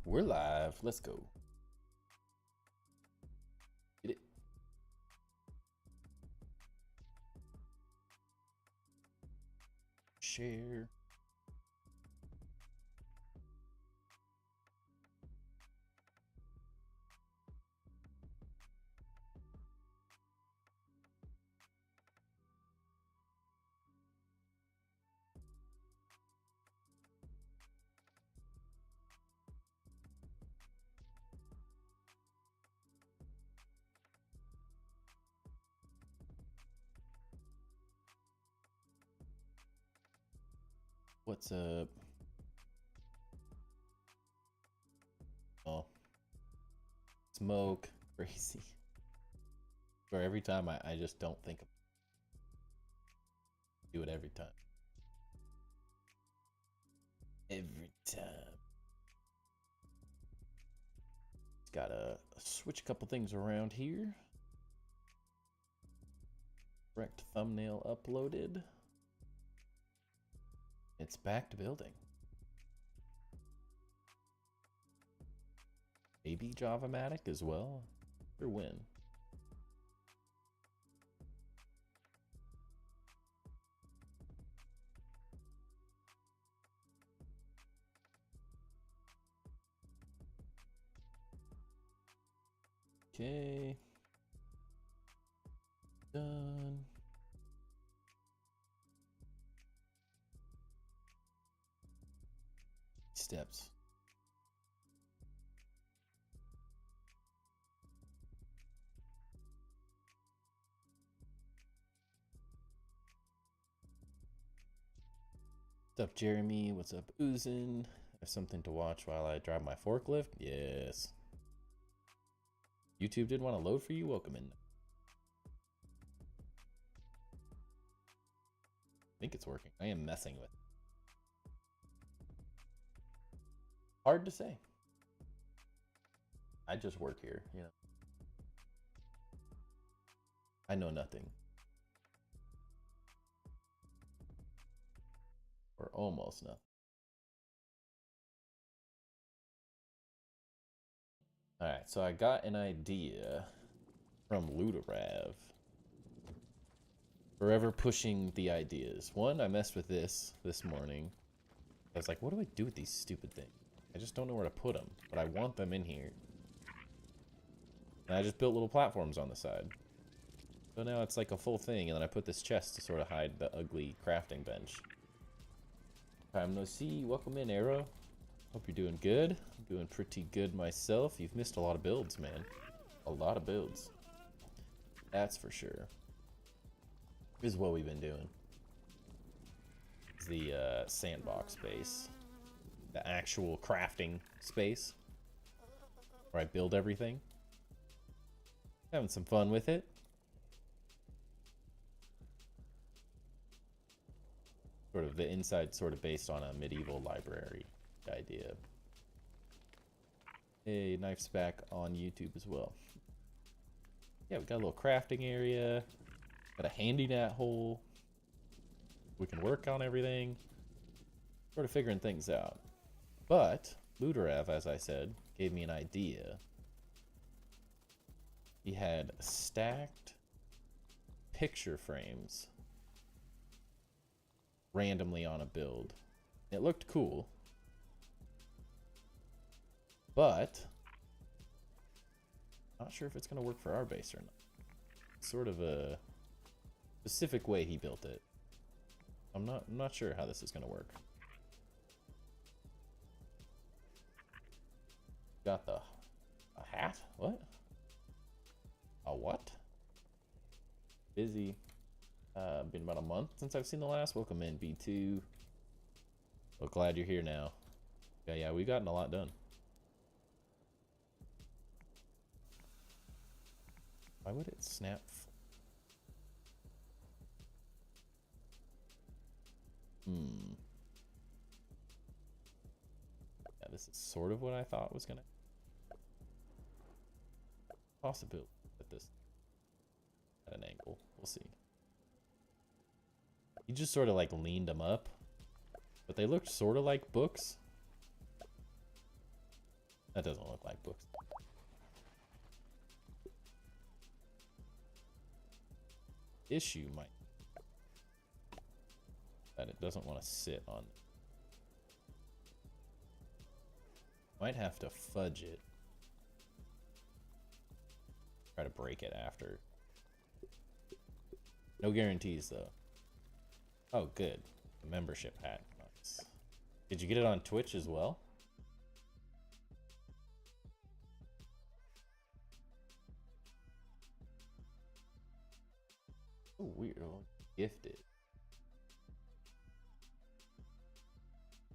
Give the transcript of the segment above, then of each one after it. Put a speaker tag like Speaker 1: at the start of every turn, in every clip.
Speaker 1: We're live. Let's go. Get it. Share. What's up? Oh, smoke. Crazy. Or every time I just don't think of do it every time. Every time. Just gotta switch a couple things around here. Correct thumbnail uploaded. It's back to building. Maybe Javamatic as well. Or when? Okay. Done. Steps. What's up, Jeremy? What's up, Oozin? Have something to watch while I drive my forklift? Yes. YouTube did want to load for you? Welcome in. I think it's working. I am messing with it. Hard to say. I just work here, you know. I know nothing. Or almost nothing. Alright, so I got an idea from Ludarav. Forever pushing the ideas. One, I messed with this morning. I was like, what do I do with these stupid things? I just don't know where to put them, but I want them in here. And I just built little platforms on the side. So now it's like a full thing, and then I put this chest to sort of hide the ugly crafting bench. Time no see. Welcome in, Arrow. Hope you're doing good. I'm doing pretty good myself. You've missed a lot of builds, man. A lot of builds. That's for sure. This is what we've been doing. It's the sandbox space. The actual crafting space. Where I build everything. Having some fun with it. Sort of the inside sort of based on a medieval library idea. Hey, Knife's back on YouTube as well. Yeah, we got a little crafting area. Got a handy nat hole. We can work on everything. Sort of figuring things out. But Ludarav, as I said, gave me an idea. He had stacked picture frames randomly on a build. It looked cool. But not sure if it's going to work for our base or not. Sort of a specific way he built it. I'm not sure how this is going to work. Got a hat? What? A what? Busy. Been about a month since I've seen the last. Welcome in, B2. Well, glad you're here now. Yeah, we've gotten a lot done. Why would it snap? Yeah, this is sort of what I thought was gonna possibility at this at an angle. We'll see. He just sort of like leaned them up, but they looked sort of like books. That doesn't look like books. Issue might that it doesn't want to sit on. Might have to fudge it. Try to break it after. No guarantees though. Oh, good. A membership hat. Nice. Did you get it on Twitch as well? Oh, weird. Oh, gifted.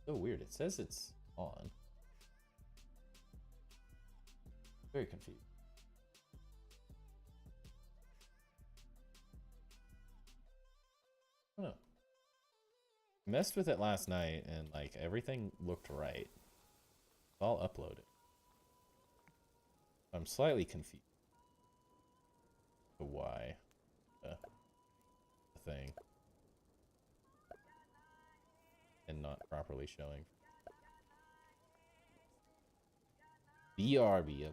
Speaker 1: So weird. It says it's on. Very confused. I don't know. I messed with it last night and like everything looked right. I'll upload it. I'm slightly confused. Why? The thing. And not properly showing. BRB. Okay.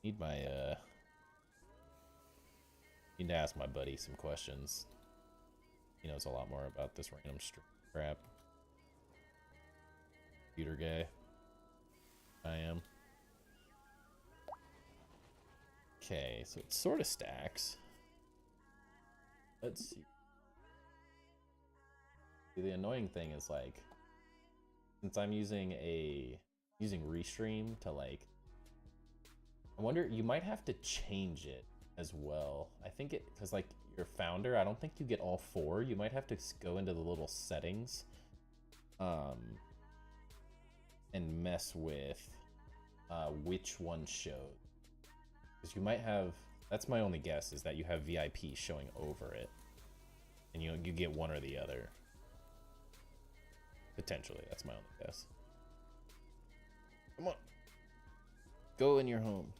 Speaker 1: Need my need to ask my buddy some questions. He knows a lot more about this random crap. Computer guy. I am. Okay, so it sort of stacks. Let's see. The annoying thing is like, since I'm using Restream to like, I wonder, you might have to change it as well. I think it, because like your founder, I don't think you get all four. You might have to go into the little settings and mess with which one showed. Because you might have, that's my only guess, is that you have VIP showing over it. And you get one or the other. Potentially, that's my only guess. Come on. Go in your home.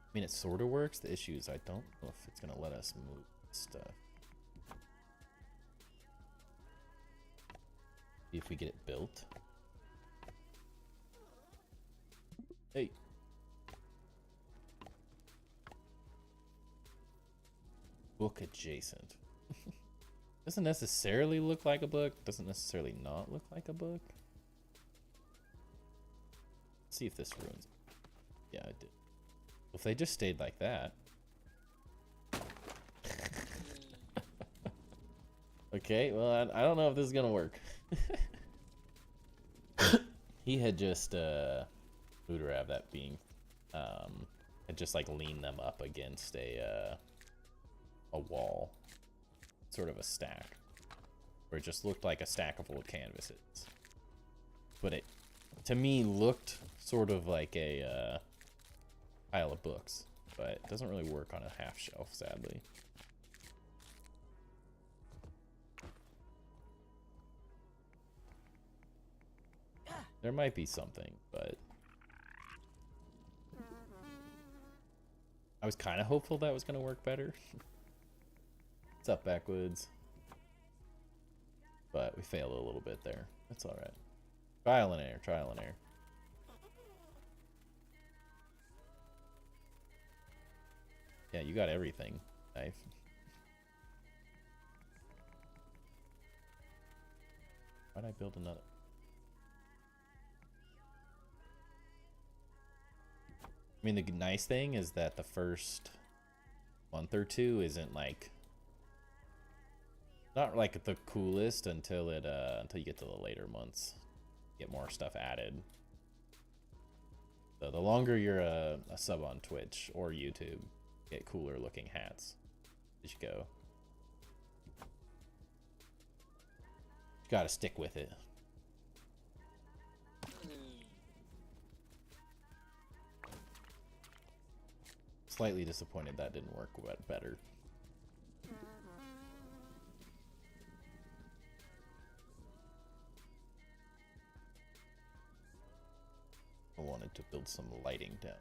Speaker 1: I mean, it sort of works. The issue is I don't know if it's going to let us move stuff. See if we get it built. Hey. Book adjacent. Doesn't necessarily look like a book. Doesn't necessarily not look like a book. Let's see if this ruins it. Yeah, it did. If they just stayed like that. Okay, well, I don't know if this is gonna work. He had just Buddha that being had just like leaned them up against a wall, sort of a stack, where it just looked like a stack of old canvases. But it, to me, looked sort of like a pile of books, but it doesn't really work on a half shelf, sadly. There might be something, but I was kind of hopeful that was going to work better. What's up, Backwoods? But we failed a little bit there. That's all right. Trial and error, trial and error. Yeah, you got everything. Knife. Why'd I build another? I mean, the nice thing is that the first month or two isn't like, not like the coolest until it until you get to the later months, get more stuff added. So the longer you're a sub on Twitch or YouTube, get cooler looking hats as you go. You gotta stick with it. Slightly disappointed that didn't work better. I wanted to build some lighting down.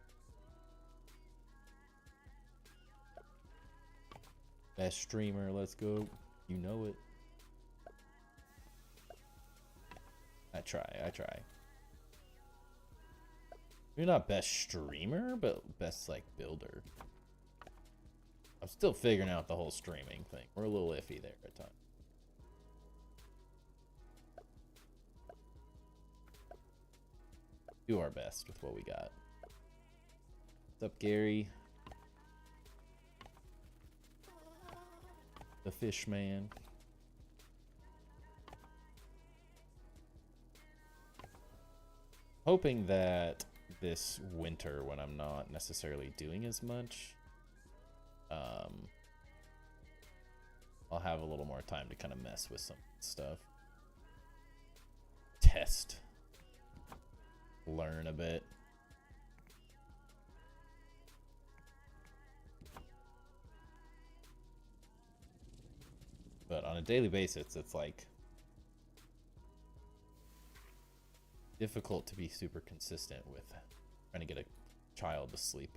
Speaker 1: Best streamer, let's go. You know it. I try. You're not best streamer, but best, like, builder. I'm still figuring out the whole streaming thing. We're a little iffy there at times. Do our best with what we got. What's up, Gary? The fish man. Hoping that this winter, when I'm not necessarily doing as much, I'll have a little more time to kind of mess with some stuff. Test. Learn a bit. But on a daily basis, it's like difficult to be super consistent with trying to get a child to sleep.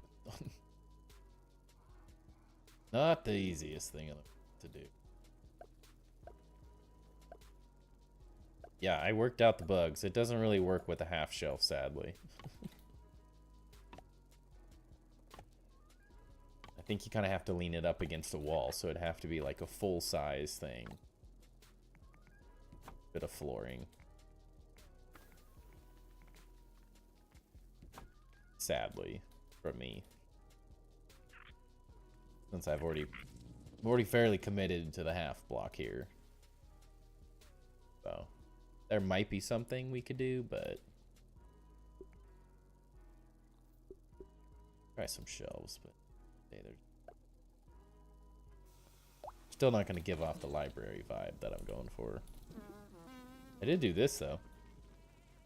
Speaker 1: Not the easiest thing to do. Yeah, I worked out the bugs. It doesn't really work with a half shelf, sadly. I think you kind of have to lean it up against the wall, so it'd have to be like a full-size thing. Bit of flooring. Sadly, for me. Since I've already fairly committed to the half block here. So, there might be something we could do, but... Try some shelves, but... They're still not going to give off the library vibe that I'm going for. I did do this, though.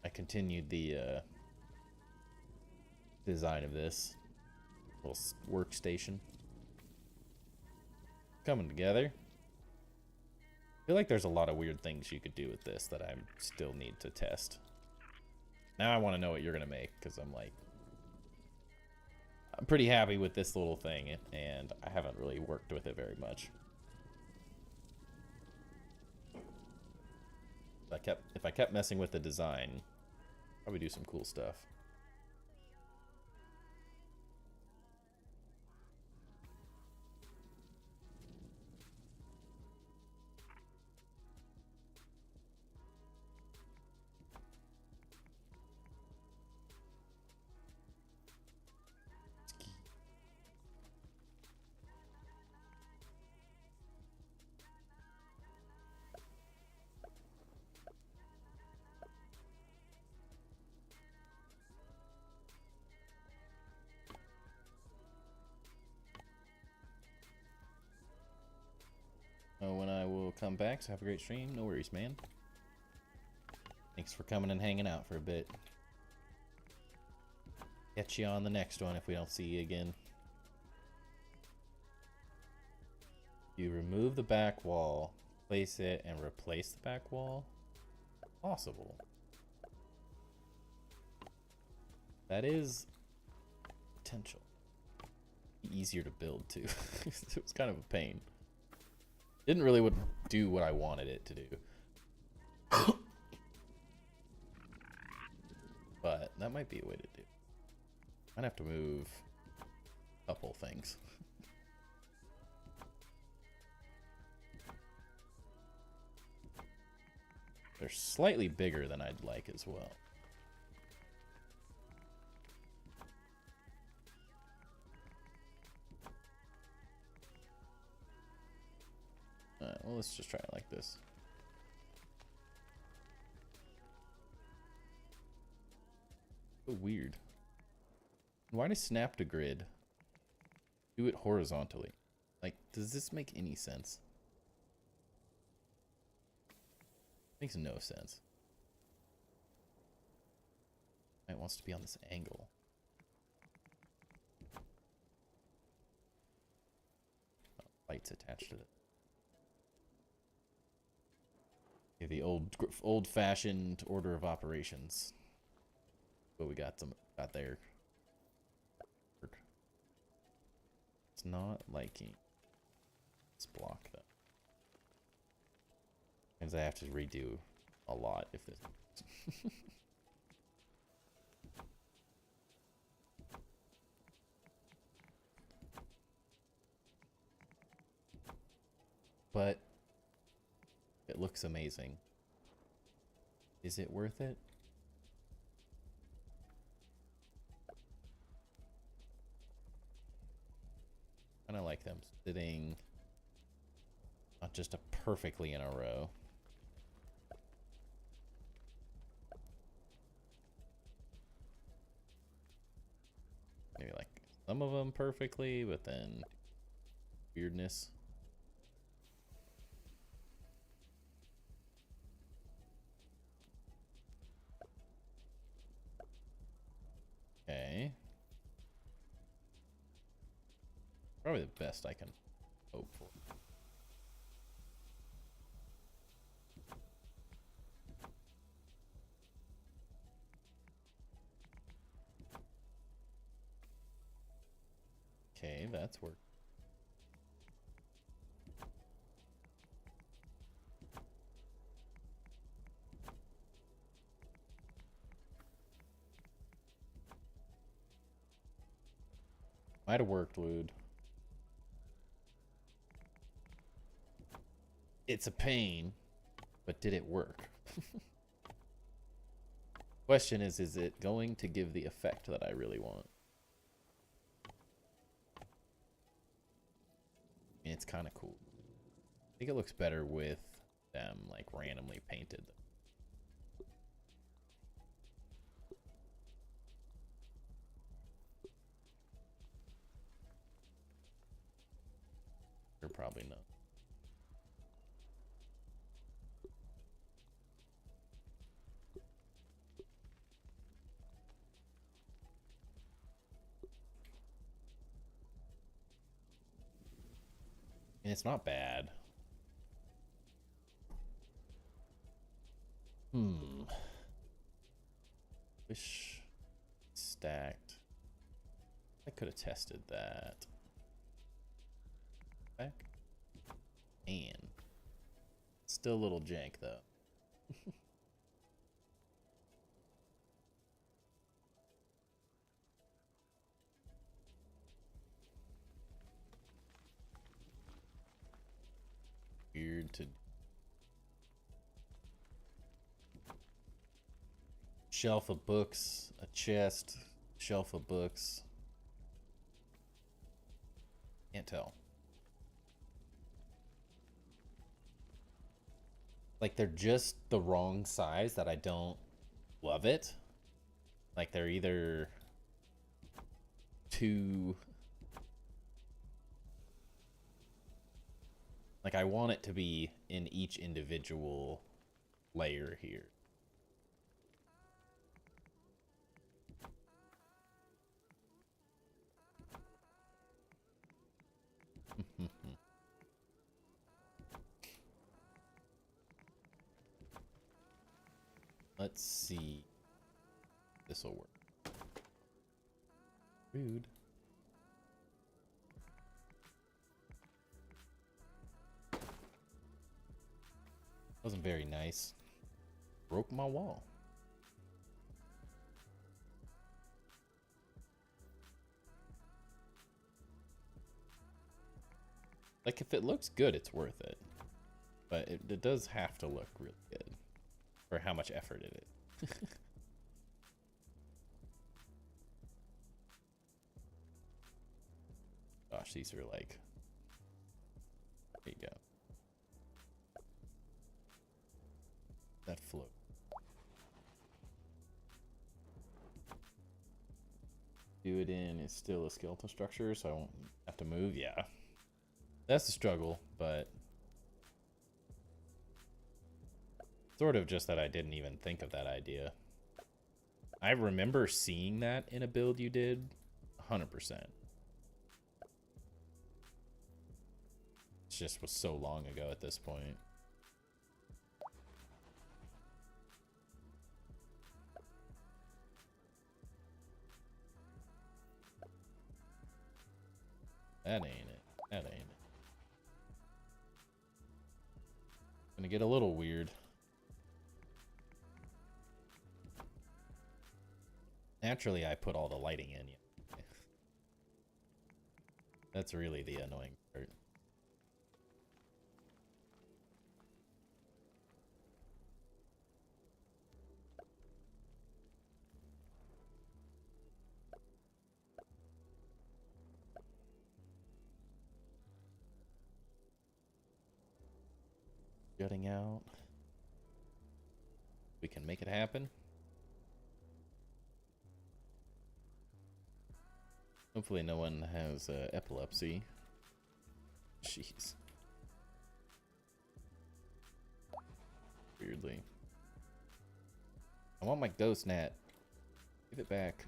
Speaker 1: I continued the design of this little workstation. Coming together. I feel like there's a lot of weird things you could do with this that I still need to test. Now I want to know what you're going to make, because I'm like... I'm pretty happy with this little thing, and I haven't really worked with it very much. If I kept messing with the design, probably do some cool stuff. When I will come back, so have a great stream. No worries, man. Thanks for coming and hanging out for a bit. Catch you on the next one if we don't see you again. You remove the back wall, place it, and replace the back wall? Possible. That is potential. Easier to build, too. It was kind of a pain. Didn't really do what I wanted it to do. But that might be a way to do. I'd have to move a couple things. They're slightly bigger than I'd like as well. Well, let's just try it like this. So weird. Why does snap to grid do it horizontally? Like, does this make any sense? Makes no sense. It wants to be on this angle. Oh, lights attached to it. Yeah, the old-fashioned order of operations. What we got there. It's not liking this block though. Means I have to redo a lot if this. But it looks amazing. Is it worth it? Kind of like them sitting not just a perfectly in a row. Maybe like some of them perfectly, but then weirdness. Okay. Probably the best I can hope for. Okay, that's worked. Might have worked, Wood. It's a pain, but did it work? Question is it going to give the effect that I really want? I mean, it's kind of cool. I think it looks better with them like randomly painted. They're probably not. And it's not bad. Wish stacked. I could have tested that. Okay. And still a little jank though. Weird to shelf of books, a chest, shelf of books. Can't tell. Like they're just the wrong size that I don't love it. Like they're either too... Like I want it to be in each individual layer here. Let's see. This'll work. Rude. Wasn't very nice. Broke my wall. Like if it looks good, it's worth it. But it does have to look really good for how much effort it is. Gosh, these are like... There you go. That float. Do it in is still a skeletal structure, so I won't have to move. Yeah. That's the struggle, but... Sort of just that I didn't even think of that idea. I remember seeing that in a build you did, 100%. It just was so long ago at this point. That ain't it. That ain't it. Gonna get a little weird. Naturally, I put all the lighting in. That's really the annoying part. Jutting out. We can make it happen. Hopefully no one has epilepsy. Jeez. Weirdly. I want my ghost net. Give it back.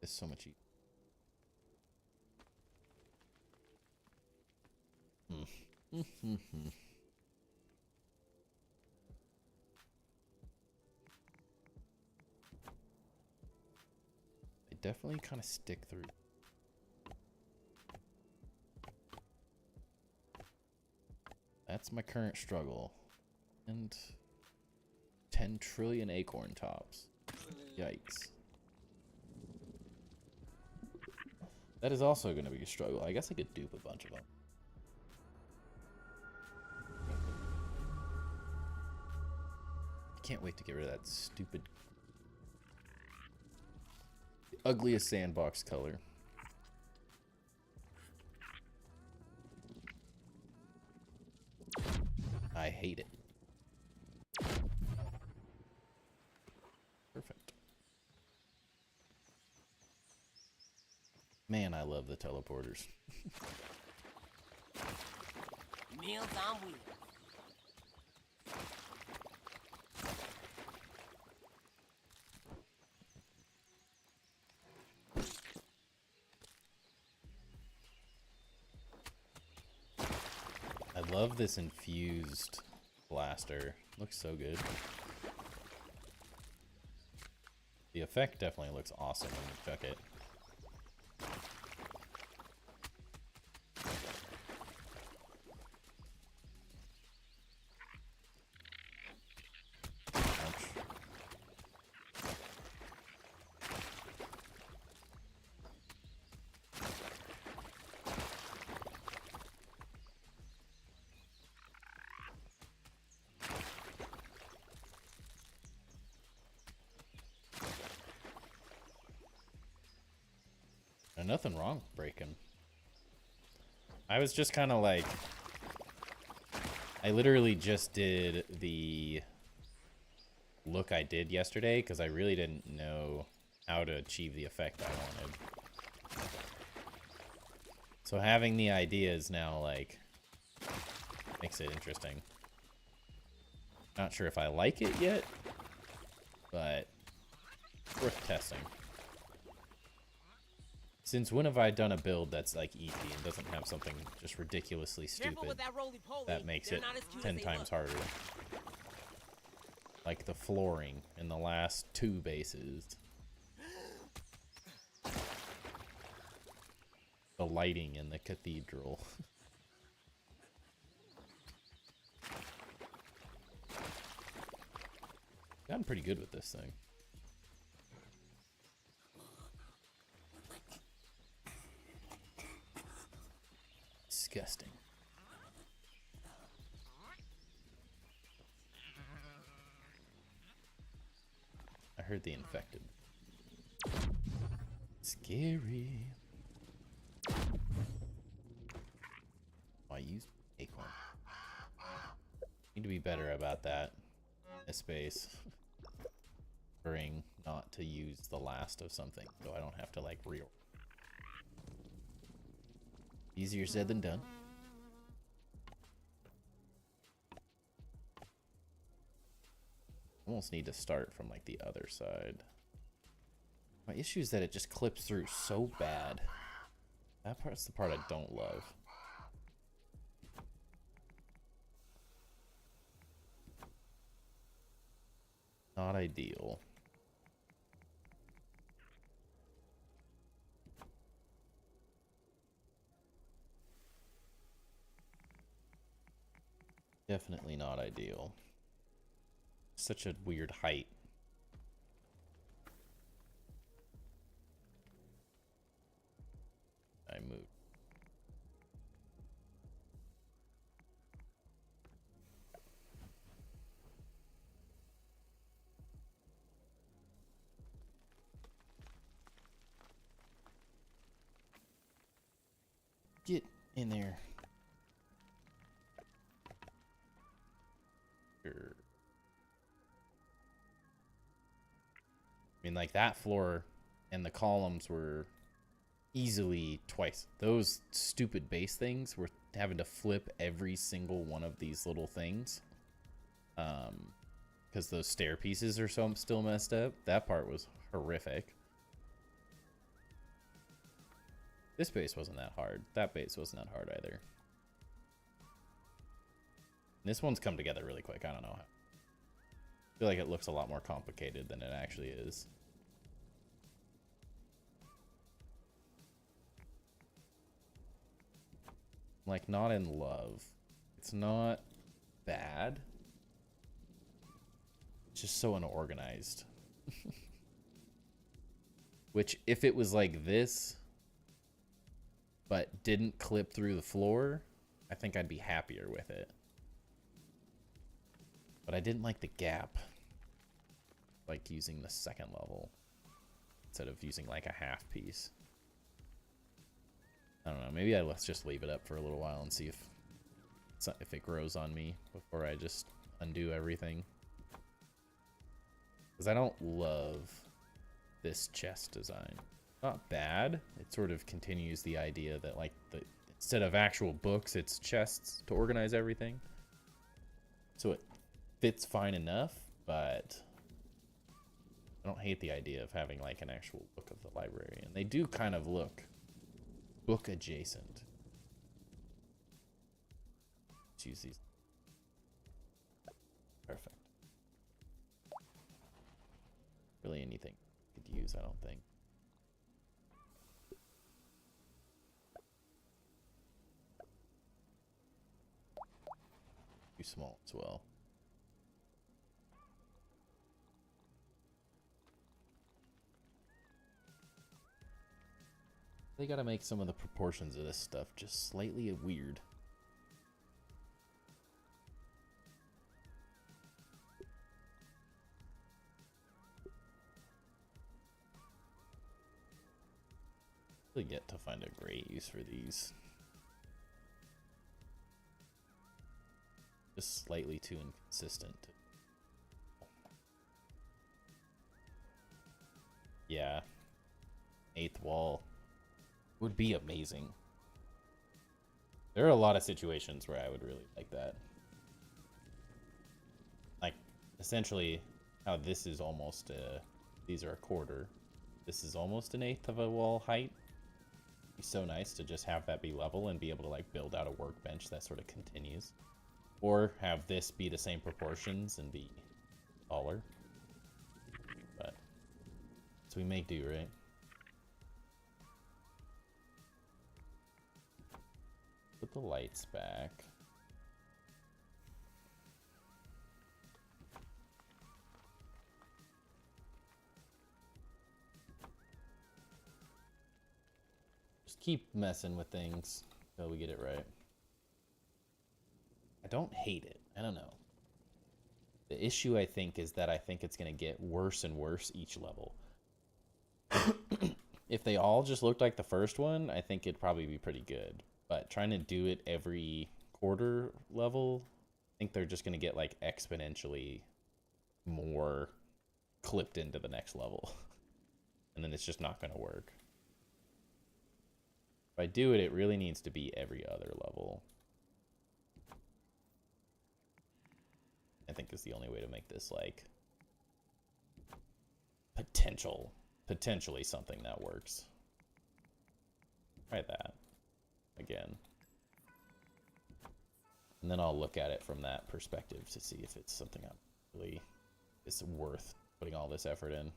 Speaker 1: It's so much easier. They definitely kind of stick through. That's my current struggle. And 10 trillion acorn tops. Yikes. That is also going to be a struggle. I guess I could dupe a bunch of them. Can't wait to get rid of that stupid, ugliest sandbox color. I hate it. Perfect. Man, I love the teleporters.
Speaker 2: Meals on wheels.
Speaker 1: I love this infused blaster. Looks so good. The effect definitely looks awesome when you chuck it. Nothing wrong with breaking. I was just kind of like, I literally just did the look I did yesterday because I really didn't know how to achieve the effect I wanted. So having the ideas now, like, makes it interesting. Not sure if I like it yet, but worth testing. Since when have I done a build that's like easy and doesn't have something just ridiculously stupid that makes it 10 times harder? Like the flooring in the last 2 bases. The lighting in the cathedral. Gotten pretty good with this thing. Disgusting. I heard the infected. Scary. I used acorn. Need to be better about that. This space. Remembering not to use the last of something, so I don't have to like reorder. Easier said than done. Almost need to start from like the other side. My issue is that it just clips through so bad. That part's the part I don't love. Not ideal. Definitely not ideal. Such a weird height. I moved. Get in there. Sure. I mean, like, that floor and the columns were easily twice. Those stupid base things were having to flip every single one of these little things. Because those stair pieces are still messed up. That part was horrific. This base wasn't that hard. That base wasn't that hard either. This one's come together really quick. I don't know how. I feel like it looks a lot more complicated than it actually is. Like, not in love. It's not bad. It's just so unorganized. Which, if it was like this, but didn't clip through the floor, I think I'd be happier with it. But I didn't like the gap. Like using the second level instead of using like a half piece. I don't know. Maybe let's just leave it up for a little while and see if it grows on me before I just undo everything. Because I don't love this chest design. Not bad. It sort of continues the idea that like instead of actual books, it's chests to organize everything. So it fits fine enough, but I don't hate the idea of having like an actual book of the library. And they do kind of look book adjacent. Let's use these. Perfect. Really anything you could use, I don't think. Too small as well. They gotta make some of the proportions of this stuff just slightly weird. Really yet to find a great use for these. Just slightly too inconsistent. Yeah. 8th wall would be amazing. There are a lot of situations where I would really like that. Like, essentially, how this is almost these are a quarter. This is almost an 1/8 of a wall height. It'd be so nice to just have that be level and be able to like build out a workbench that sort of continues. Or have this be the same proportions and be taller. But so we may do, right? Put the lights back. Just keep messing with things until we get it right. I don't hate it. I don't know. The issue, I think, is that I think it's going to get worse and worse each level. If they all just looked like the first one, I think it'd probably be pretty good. But trying to do it every quarter level, I think they're just going to get like exponentially more clipped into the next level. And then it's just not going to work. If I do it, it really needs to be every other level. I think is the only way to make this like potentially something that works. Try that again. And then I'll look at it from that perspective to see if it's something that really is worth putting all this effort in.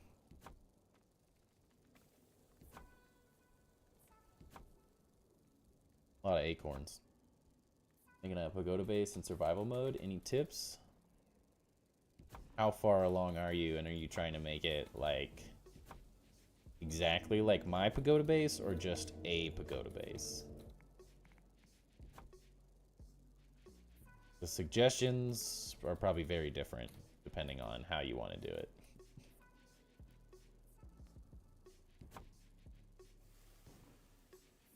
Speaker 1: A lot of acorns. Making a pagoda base in survival mode. Any tips? How far along are you, and are you trying to make it like exactly like my pagoda base or just a pagoda base? The suggestions are probably very different depending on how you want to do it.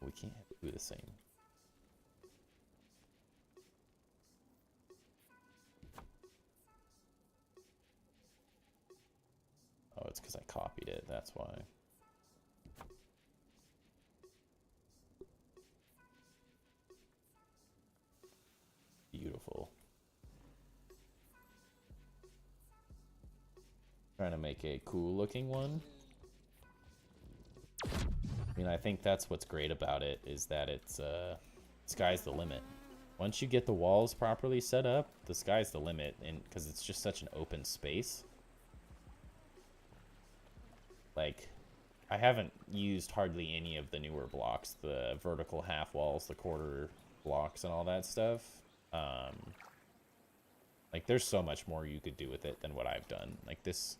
Speaker 1: We can't do the same. Oh, it's because I copied it, that's why. Beautiful. Trying to make a cool looking one. I mean, I think that's what's great about it, is that it's sky's the limit. Once you get the walls properly set up, the sky's the limit, and because it's just such an open space. Like, I haven't used hardly any of the newer blocks, the vertical half walls, the quarter blocks, and all that stuff. Like, there's so much more you could do with it than what I've done. Like, this,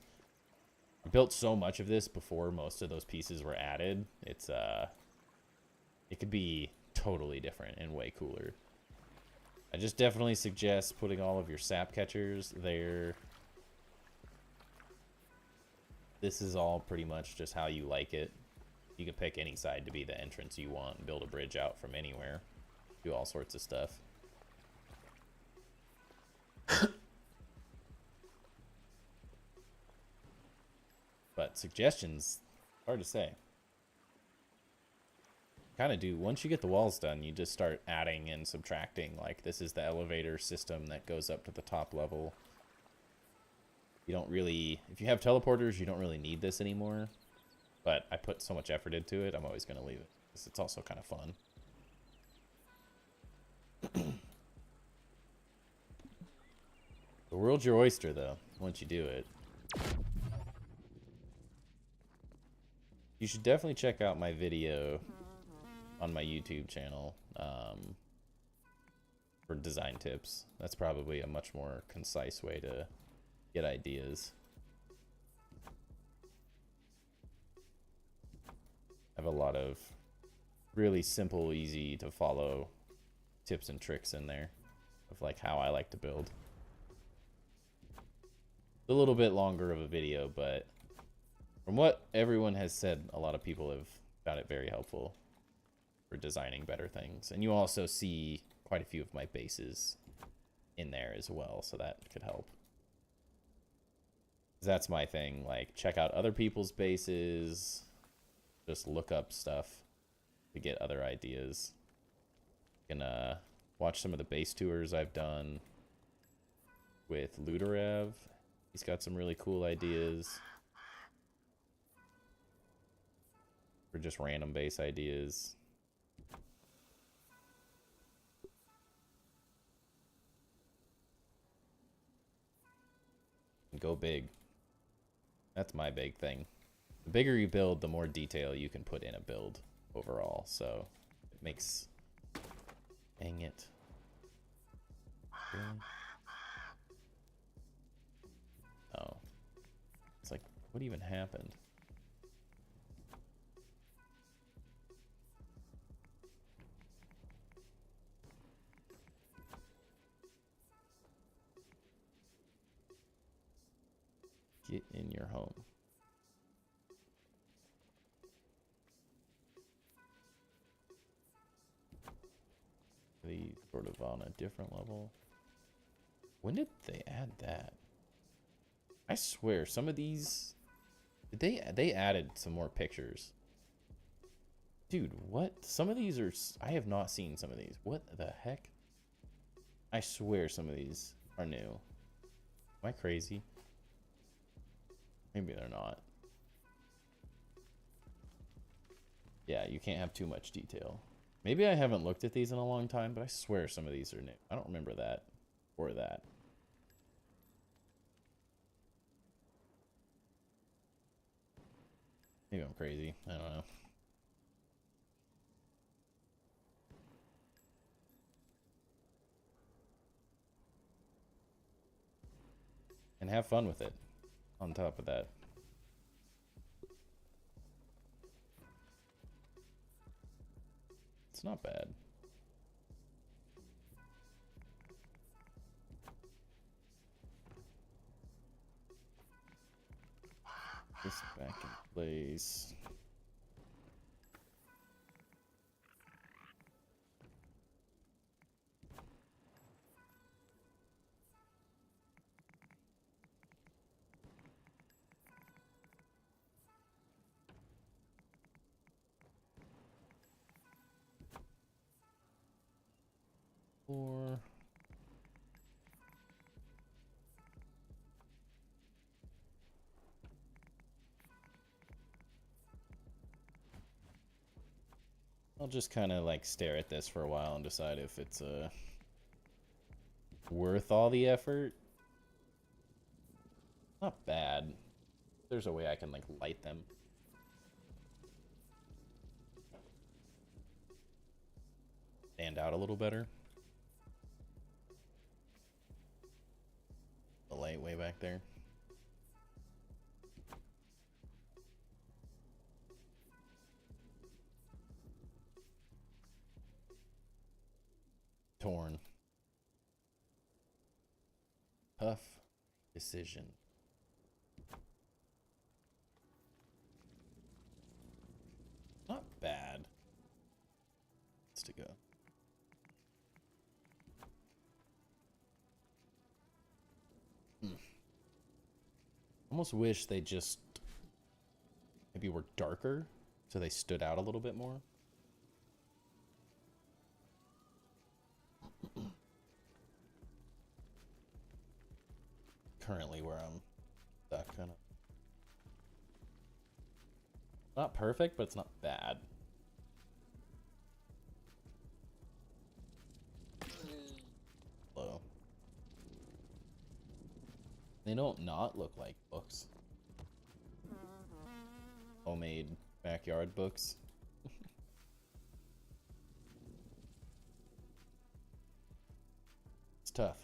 Speaker 1: I built so much of this before most of those pieces were added. It's it could be totally different and way cooler. I just definitely suggest putting all of your sap catchers there. This is all pretty much just how you like it. You can pick any side to be the entrance you want and build a bridge out from anywhere. Do all sorts of stuff. But suggestions, hard to say. Kind of do, once you get the walls done, you just start adding and subtracting. Like, this is the elevator system that goes up to the top level. You don't really, if you have teleporters, you don't really need this anymore. But I put so much effort into it, I'm always going to leave it, because it's also kind of fun. The world's your oyster, though, once you do it. You should definitely check out my video on my YouTube channel for design tips. That's probably a much more concise way to get ideas. I have a lot of really simple, easy to follow tips and tricks in there of like how I like to build. It's a little bit longer of a video, but from what everyone has said, a lot of people have found it very helpful for designing better things. And you also see quite a few of my bases in there as well, so that could help. That's my thing, like, check out other people's bases, just look up stuff to get other ideas. You can watch some of the base tours I've done with Ludorev. He's got some really cool ideas. For just random base ideas. Go big. That's my big thing. The bigger you build, the more detail you can put in a build overall. So it makes... Dang it. Really? Oh. It's like, what even happened? Get in your home. The sort of on a different level. When did they add that? I swear, some of these... They added some more pictures. Dude, what? Some of these are... I have not seen some of these. What the heck? I swear some of these are new. Am I crazy? Maybe they're not. Yeah, you can't have too much detail. Maybe I haven't looked at these in a long time, but I swear some of these are new. I don't remember that or that. Maybe I'm crazy. I don't know. and have fun with it on top of that. It's not bad. This back in place. Or I'll just kind of like stare at this for a while and decide if it's worth all the effort. Not bad. There's a way I can like light them. Stand out a little better. The light way back there. Torn. Tough decision. Not bad. It's to go. Almost wish they just maybe were darker so they stood out a little bit more. Currently where I'm that kind of not perfect, but it's not bad. Low. They don't not look like books. Homemade backyard books. It's tough.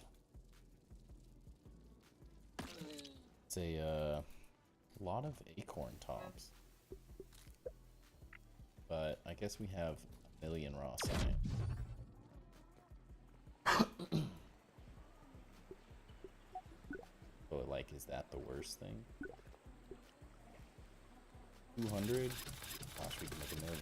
Speaker 1: It's a lot of acorn tops. But I guess we have a million raw sign. So like, is that the worst thing? 200? Gosh, we can make a million.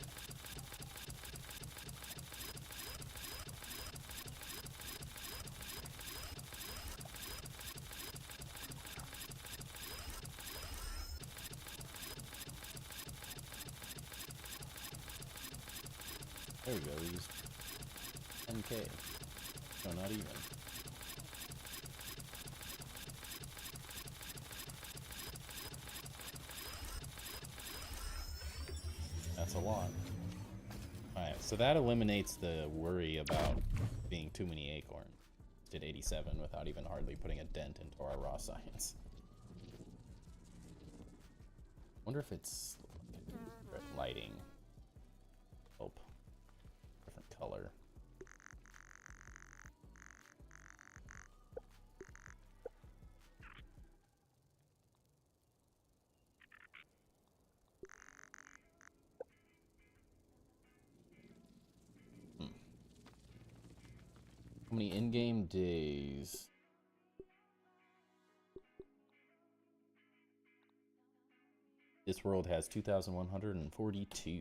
Speaker 1: There we go, we used 10k. No, not even. That's a lot. Alright, so that eliminates the worry about being too many acorns. Did 87 without even hardly putting a dent into our raw science. Wonder if it's lighting. Oh, different color. How many in-game days? This world has 2,142. I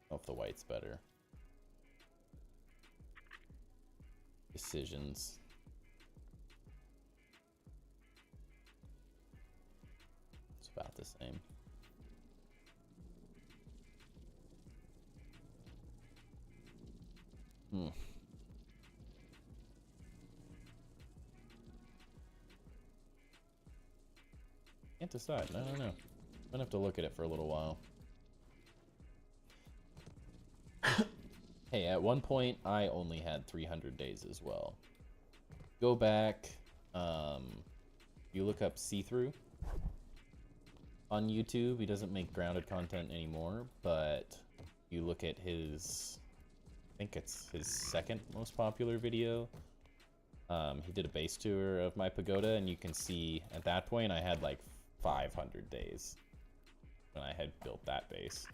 Speaker 1: don't know if the white's better. Decisions. It's about the same. Can't decide. I don't know. I'm gonna have to look at it for a little while. Hey, at one point I only had 300 days as well. Go back. You look up See-Through on YouTube. He doesn't make grounded content anymore, but you look at his, I think it's his second most popular video. He did a base tour of my pagoda, and you can see at that point I had like 500 days when I had built that base.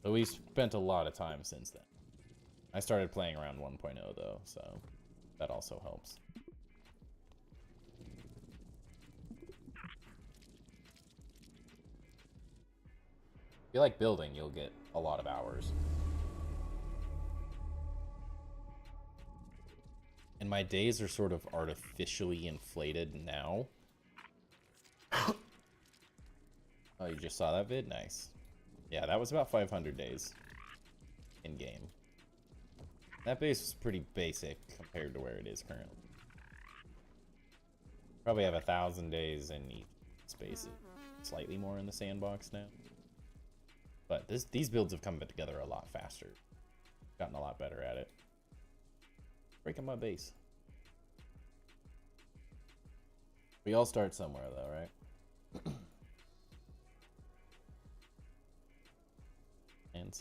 Speaker 1: But we spent a lot of time since then. I started playing around 1.0 though, so that also helps. If you like building, you'll get a lot of hours. And my days are sort of artificially inflated now. Oh, you just saw that vid? Nice. Yeah, that was about 500 days in-game. That base was pretty basic compared to where it is currently. Probably have 1,000 days in each space. Slightly more in the sandbox now. But these builds have come together a lot faster. Gotten a lot better at it. Breaking my base. We all start somewhere though, right? And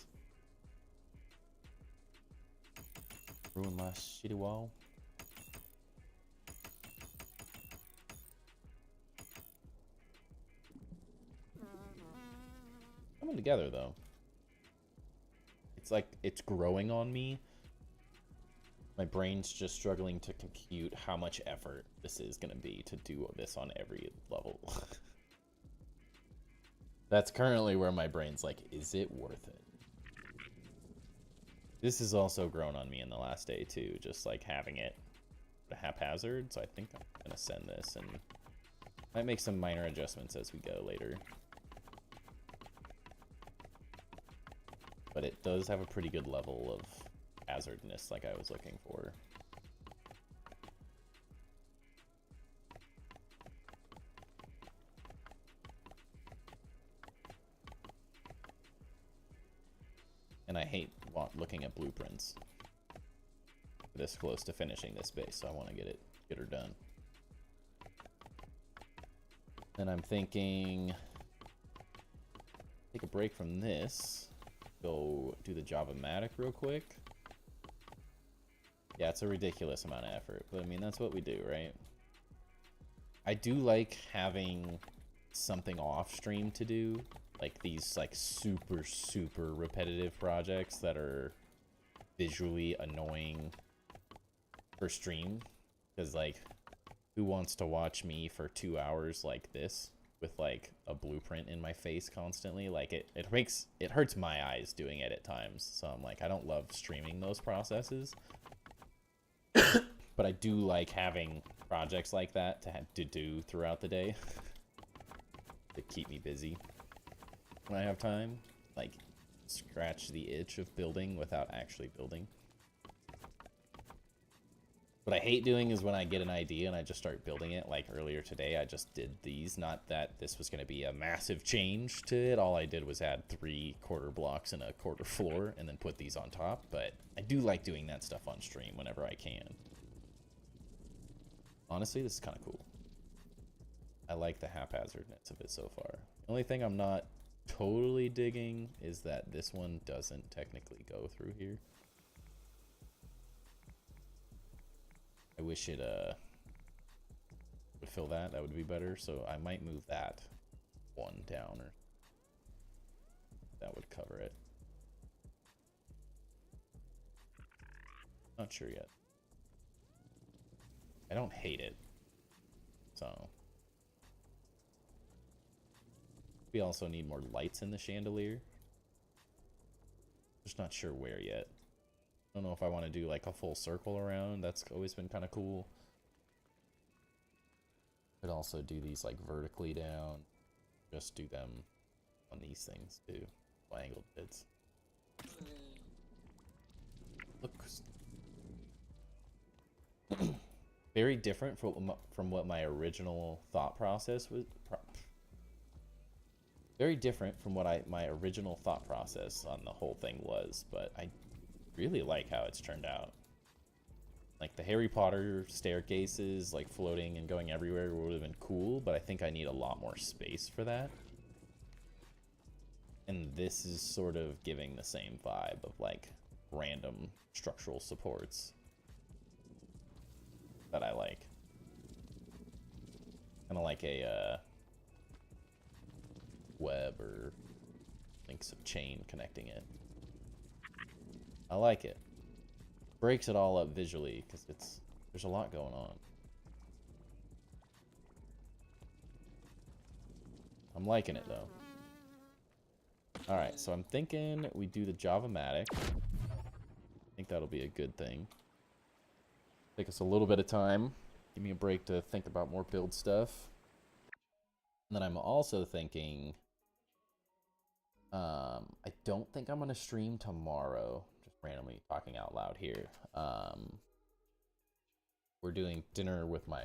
Speaker 1: ruin my shitty wall. Coming together though. It's like it's growing on me. My brain's just struggling to compute how much effort this is going to be to do this on every level. That's currently where my brain's like, is it worth it? This has also grown on me in the last day too, just like having it haphazard. So I think I'm going to send this and might make some minor adjustments as we go later. But it does have a pretty good level of hazardness like I was looking for. And I hate looking at blueprints this close to finishing this base, so I want to get her done. And I'm thinking take a break from this, go do the Javamatic real quick. Yeah, it's a ridiculous amount of effort, but I mean, that's what we do, right? I do like having something off stream to do, like these like super repetitive projects that are visually annoying for stream, because like who wants to watch me for 2 hours like this with like a blueprint in my face constantly? Like it hurts my eyes doing it at times, so I'm like, I don't love streaming those processes. But I do like having projects like that to do throughout the day to keep me busy when I have time. Like, scratch the itch of building without actually building. What I hate doing is when I get an idea and I just start building it. Like earlier today, I just did these. Not that this was going to be a massive change to it. All I did was add 3 quarter blocks and a quarter floor and then put these on top. But I do like doing that stuff on stream whenever I can. Honestly, this is kind of cool. I like the haphazardness of it so far. The only thing I'm not totally digging is that this one doesn't technically go through here. I wish it would fill that. That would be better. So I might move that one down, or that would cover it. Not sure yet. I don't hate it. So we also need more lights in the chandelier. Just not sure where yet. I don't know if I want to do like a full circle around. That's always been kind of cool. Could also do these like vertically down. Just do them on these things too. Angled bits. Looks very different from what my original thought process was. Very different from what my original thought process on the whole thing was, but I really like how it's turned out. Like the Harry Potter staircases, like floating and going everywhere would have been cool, but I think I need a lot more space for that. And this is sort of giving the same vibe of like random structural supports. like a web or links of chain connecting it. I like it. Breaks it all up visually because there's a lot going on. I'm liking it though. Alright, so I'm thinking we do the Javamatic. I think that'll be a good thing. Take us a little bit of time. Give me a break to think about more build stuff. And then I'm also thinking... I don't think I'm going to stream tomorrow. Just randomly talking out loud here. We're doing dinner with my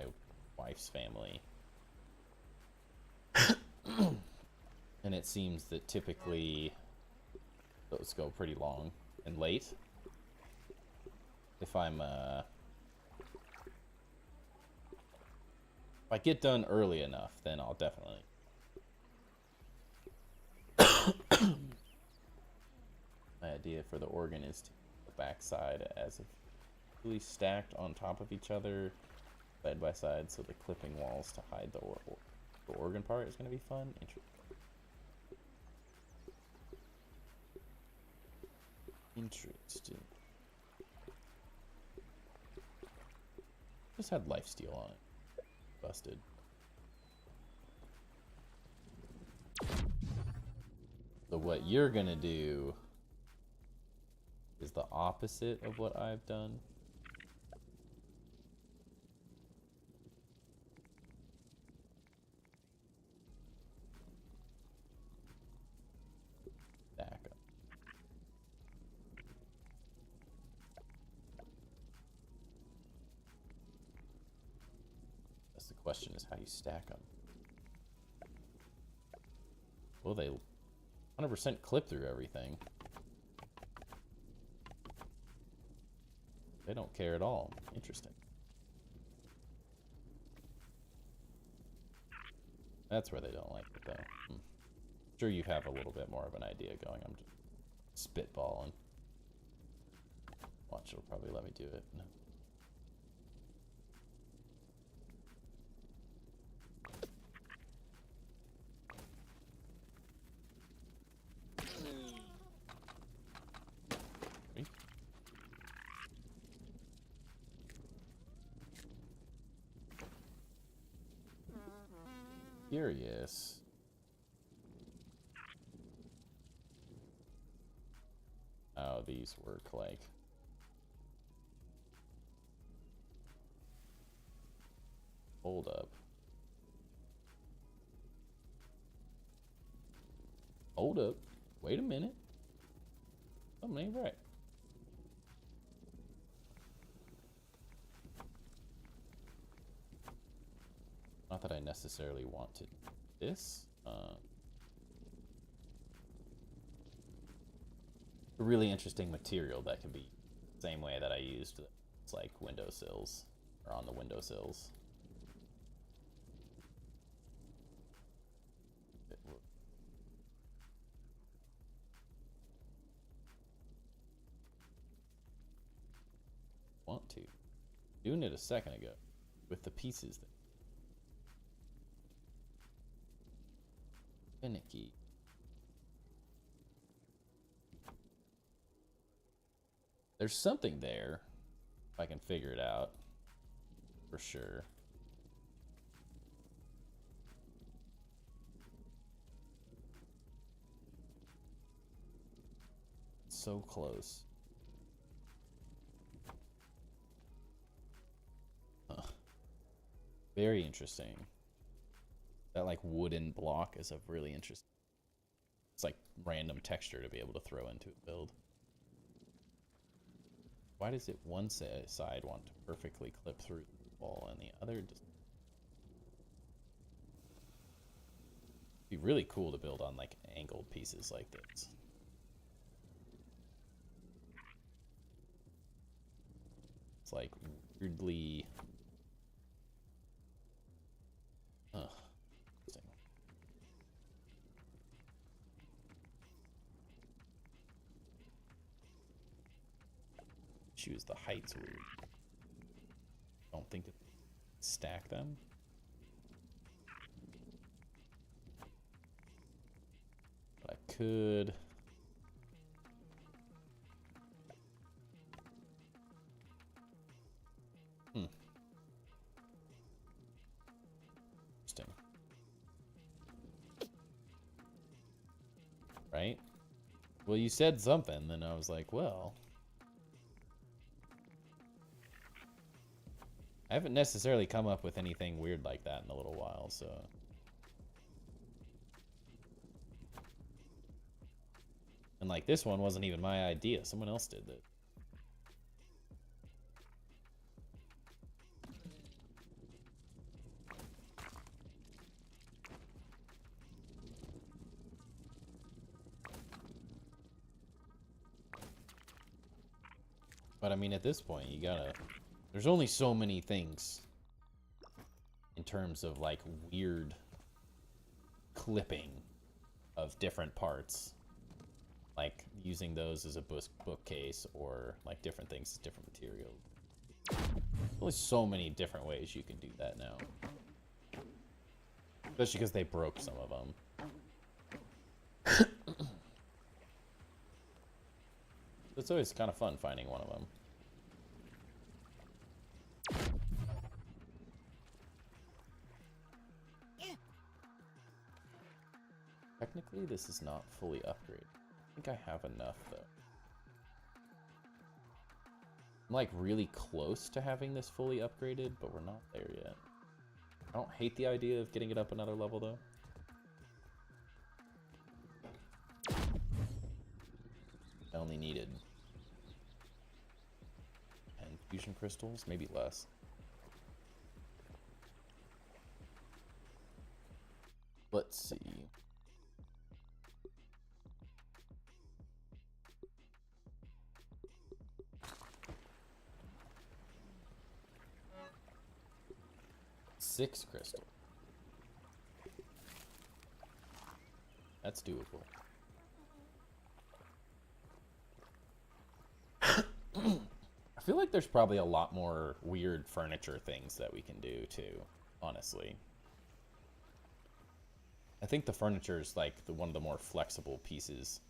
Speaker 1: wife's family. And it seems that typically those go pretty long and late. If I get done early enough, then I'll definitely. My idea for the organ is to the backside as if really stacked on top of each other, side by side, so the clipping walls to hide the organ part is going to be fun. Interesting. Just had lifesteal on it. Busted. So what you're gonna do is the opposite of what I've done. Stack up. That's the question, is how you stack them. Will they 100% clip through everything? They don't care at all. Interesting. That's where they don't like it, though. Sure, you have a little bit more of an idea going. I'm just spitballing. Watch, it'll probably let me do it. No. Curious. How these work, like. Hold up. Hold up. Wait a minute. Something ain't right. Not that I necessarily wanted this. A really interesting material that can be the same way that I used it's like windowsills, or on the windowsills. Want to. Doing it a second ago with the pieces that finicky. There's something there, if I can figure it out, for sure. So close. Huh. Very interesting. That like wooden block is a really interesting. It's like random texture to be able to throw into a build. Why does it one side want to perfectly clip through the wall and the other just... It'd be really cool to build on like angled pieces like this. It's like weirdly... Choose the heights weird. Don't think it stack them. could... Interesting. Right? Well, you said something, then I was like, well... I haven't necessarily come up with anything weird like that in a little while, so... And like, this one wasn't even my idea. Someone else did that. But I mean, at this point, you gotta... There's only so many things in terms of, like, weird clipping of different parts. Like, using those as a bookcase or, like, different things, different materials. There's only so many different ways you can do that now. Especially because they broke some of them. It's always kind of fun finding one of them. Technically, this is not fully upgraded. I think I have enough, though. I'm, like, really close to having this fully upgraded, but we're not there yet. I don't hate the idea of getting it up another level, though. I only needed 10 fusion crystals, maybe less. Let's see. Six crystal. That's doable. I feel like there's probably a lot more weird furniture things that we can do too, honestly. I think the furniture is like one of the more flexible pieces,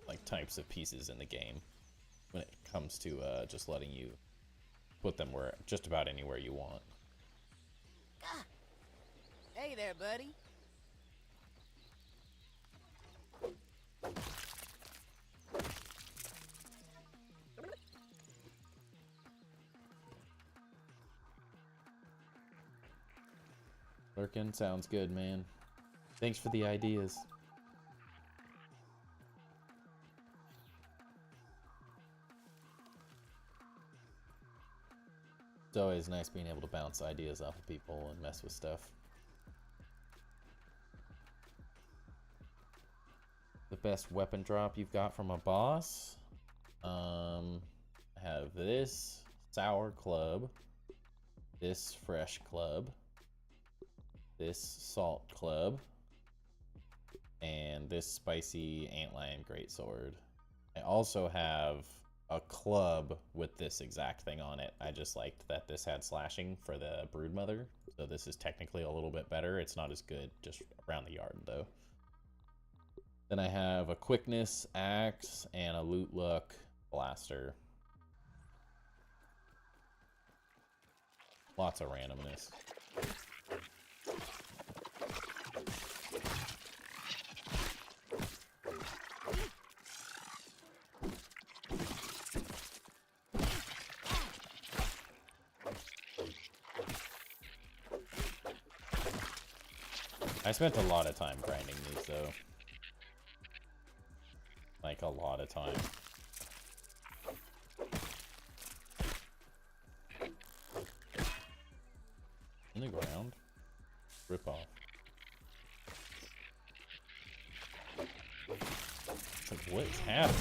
Speaker 1: like types of pieces in the game when it comes to just letting you put them where just about anywhere you want.
Speaker 2: Ah. Hey there, buddy.
Speaker 1: Lurkin, sounds good, man. Thanks for the ideas. It's always nice being able to bounce ideas off of people and mess with stuff. The best weapon drop you've got from a boss? I have this sour club, this fresh club, this salt club, and this spicy antlion greatsword. I also have a club with this exact thing on it. I just liked that this had slashing for the broodmother, so this is technically a little bit better. It's not as good just around the yard though. Then I have a quickness axe and a loot look blaster. Lots of randomness. I spent a lot of time grinding these though. Like a lot of time. In the ground. Rip off. It's like, what is happening?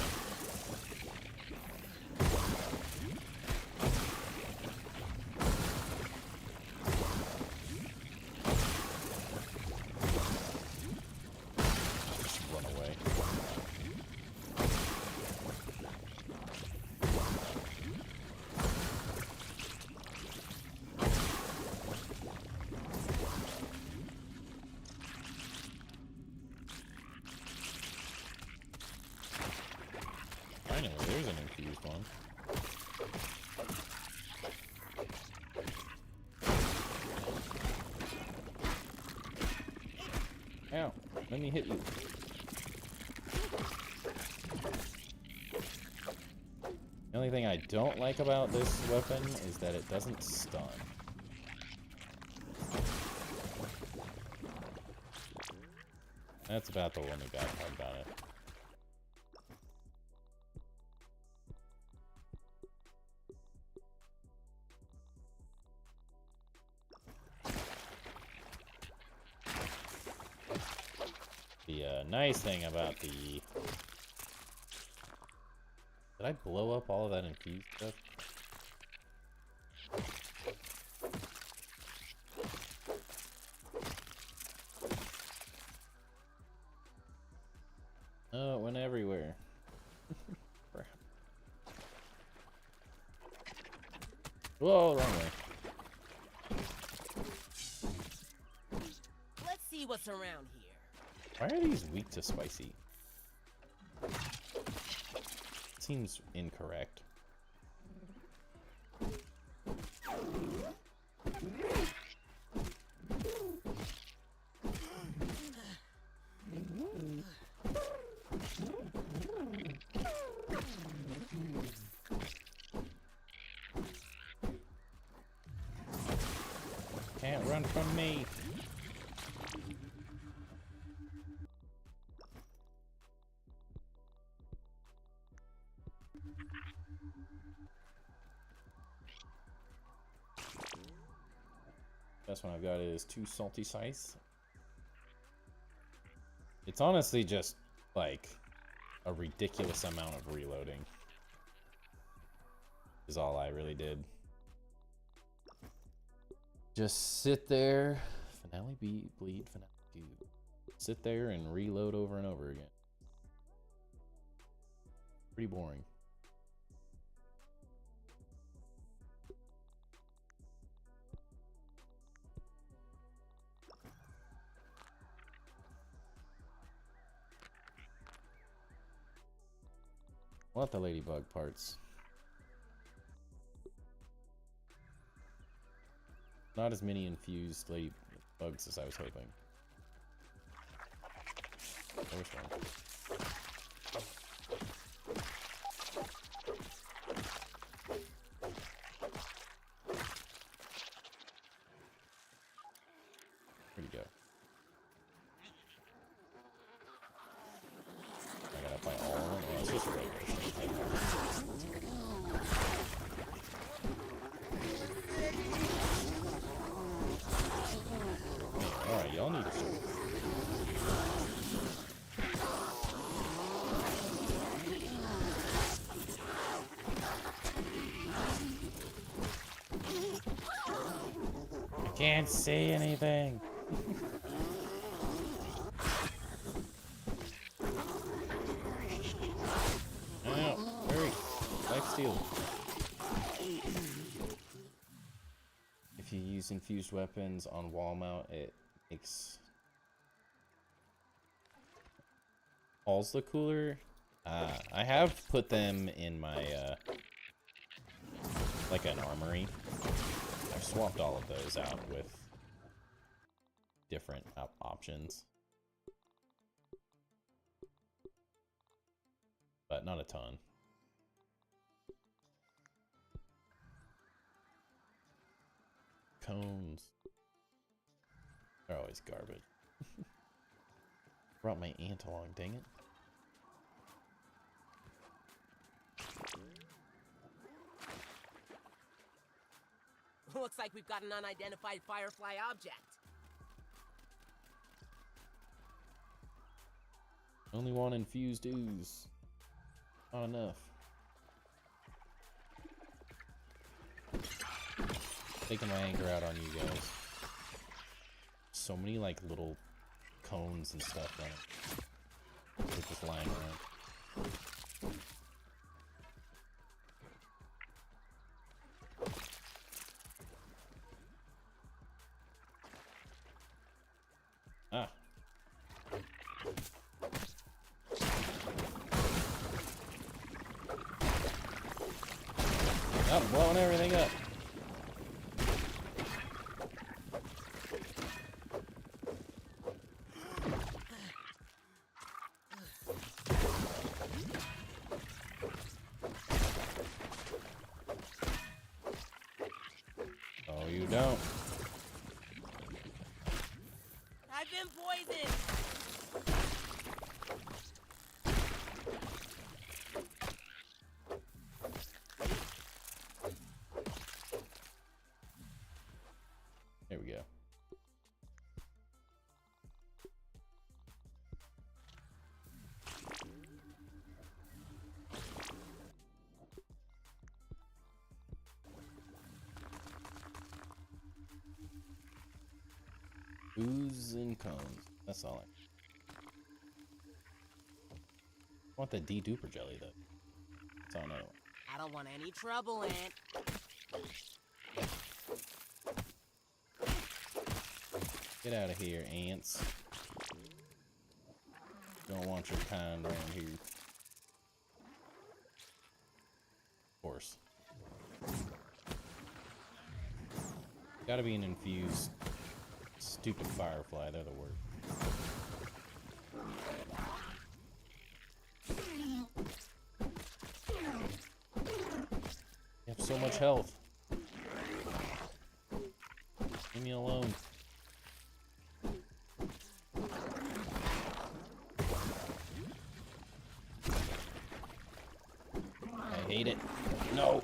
Speaker 1: Ow, let me hit you. The only thing I don't like about this weapon is that it doesn't stun. That's about the only bad part about it. The nice thing about the... Did I blow up all of that infused stuff? Oh, it went everywhere. Crap. Whoa, wrong way.
Speaker 2: Let's see what's around here.
Speaker 1: Why are these weak to spicy? Seems incorrect. Can't run from me. Best one I've got is 2 salty scythes. It's honestly just like a ridiculous amount of reloading. Is all I really did. Just sit there, finale bleed, finale do. Sit there and reload over and over again. Pretty boring. What the ladybug parts? Not as many infused ladybugs as I was hoping. There's one. Where'd he go? I gotta fight all of them. Oh, it's just a regular thing. Alright, y'all need to show. Can't see anything. Oh, hurry. Life steal. If you use infused weapons on wall mount, it makes walls look cooler. I have put them in my like an armory. I've swapped all of those out with different options, but not a ton. Cones. They're always garbage. Brought my aunt along, dang it.
Speaker 2: Looks like we've got an unidentified Firefly object.
Speaker 1: Only one infused ooze. Not enough. Taking my anger out on you guys. So many like little cones and stuff running. They're just lying around. Ah. I'm blowing everything up. No, you don't.
Speaker 2: I've been poisoned.
Speaker 1: There we go. Ooze and cones. That's all I want the de-duper jelly, though. That's all I know.
Speaker 2: I don't want any trouble, Ant.
Speaker 1: Get out of here, ants. Don't want your kind around here. Of course. Gotta be an infused stupid firefly, they're the worst. You have so much health. Leave me alone. I hate it. No.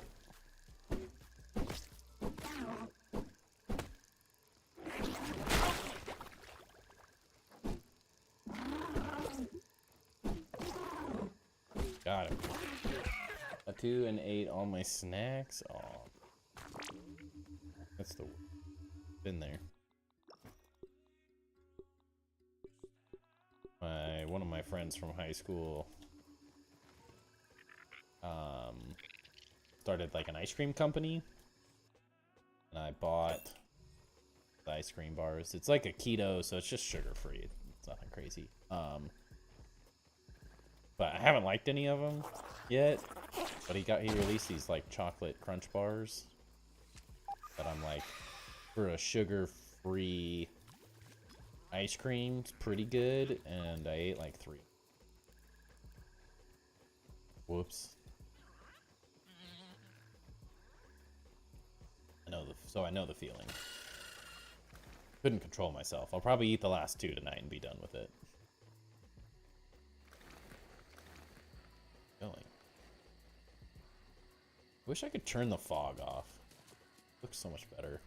Speaker 1: Got it. A 2 and 8 on my snacks. Oh, that's the been there. One of my friends from high school started like an ice cream company, and I bought the ice cream bars. It's like a keto, so it's just sugar free. It's nothing crazy. But I haven't liked any of them yet. But he released these like chocolate crunch bars that I'm like, for a sugar free ice cream, it's pretty good, and I ate like 3. Whoops. I know the feeling. Couldn't control myself. I'll probably eat the last 2 tonight and be done with it. Really. Wish I could turn the fog off. Looks so much better.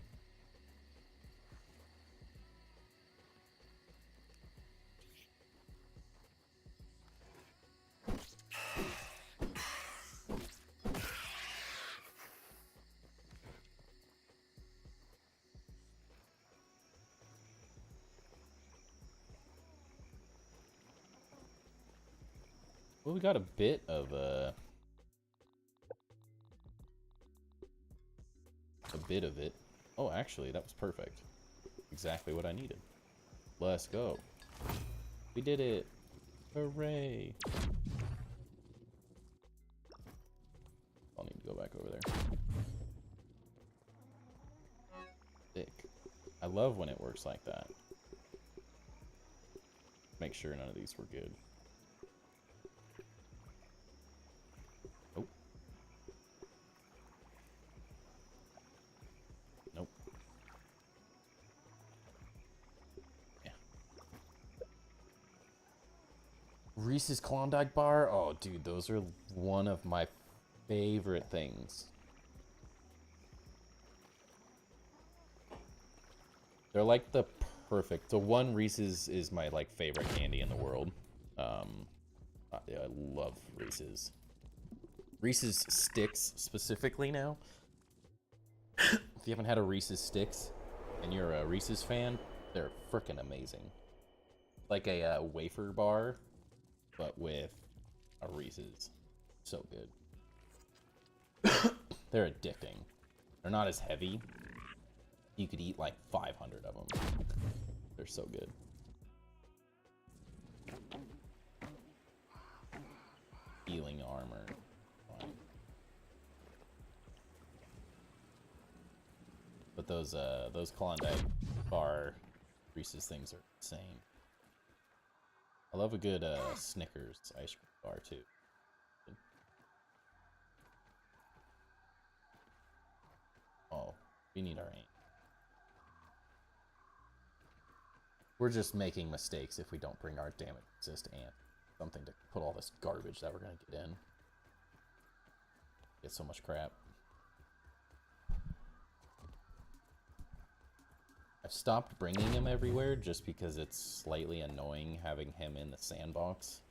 Speaker 1: Well, we got a bit of it. Oh, actually, that was perfect. Exactly what I needed. Let's go. We did it. Hooray. I'll need to go back over there. Sick. I love when it works like that. Make sure none of these were good. Oh. Nope. Yeah. Reese's Klondike bar? Oh, dude, those are one of my favorite things. They're like the perfect. So one, Reese's is my like favorite candy in the world. Yeah, I love Reese's. Reese's Sticks specifically now. If you haven't had a Reese's Sticks and you're a Reese's fan, they're freaking amazing. Like a wafer bar, but with a Reese's. So good. They're addicting. They're not as heavy. You could eat like 500 of them. They're so good. Healing armor. But those Klondike bar Reese's things are insane. I love a good Snickers ice cream bar too. Oh, we need our aim. We're just making mistakes if we don't bring our damage resist and something to put all this garbage that we're gonna get in. Get so much crap. I've stopped bringing him everywhere just because it's slightly annoying having him in the sandbox.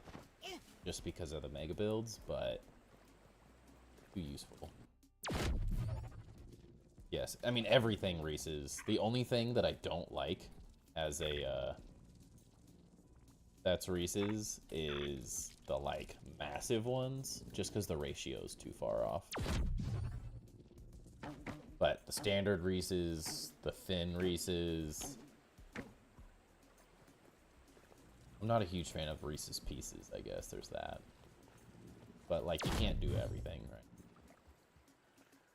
Speaker 1: Just because of the mega builds, but too useful. Yes, I mean everything Reese's. The only thing that I don't like as a that's Reese's is the like massive ones, just because the ratio is too far off. But the standard Reese's, the thin Reese's. I'm not a huge fan of Reese's Pieces, I guess there's that. But like you can't do everything, right?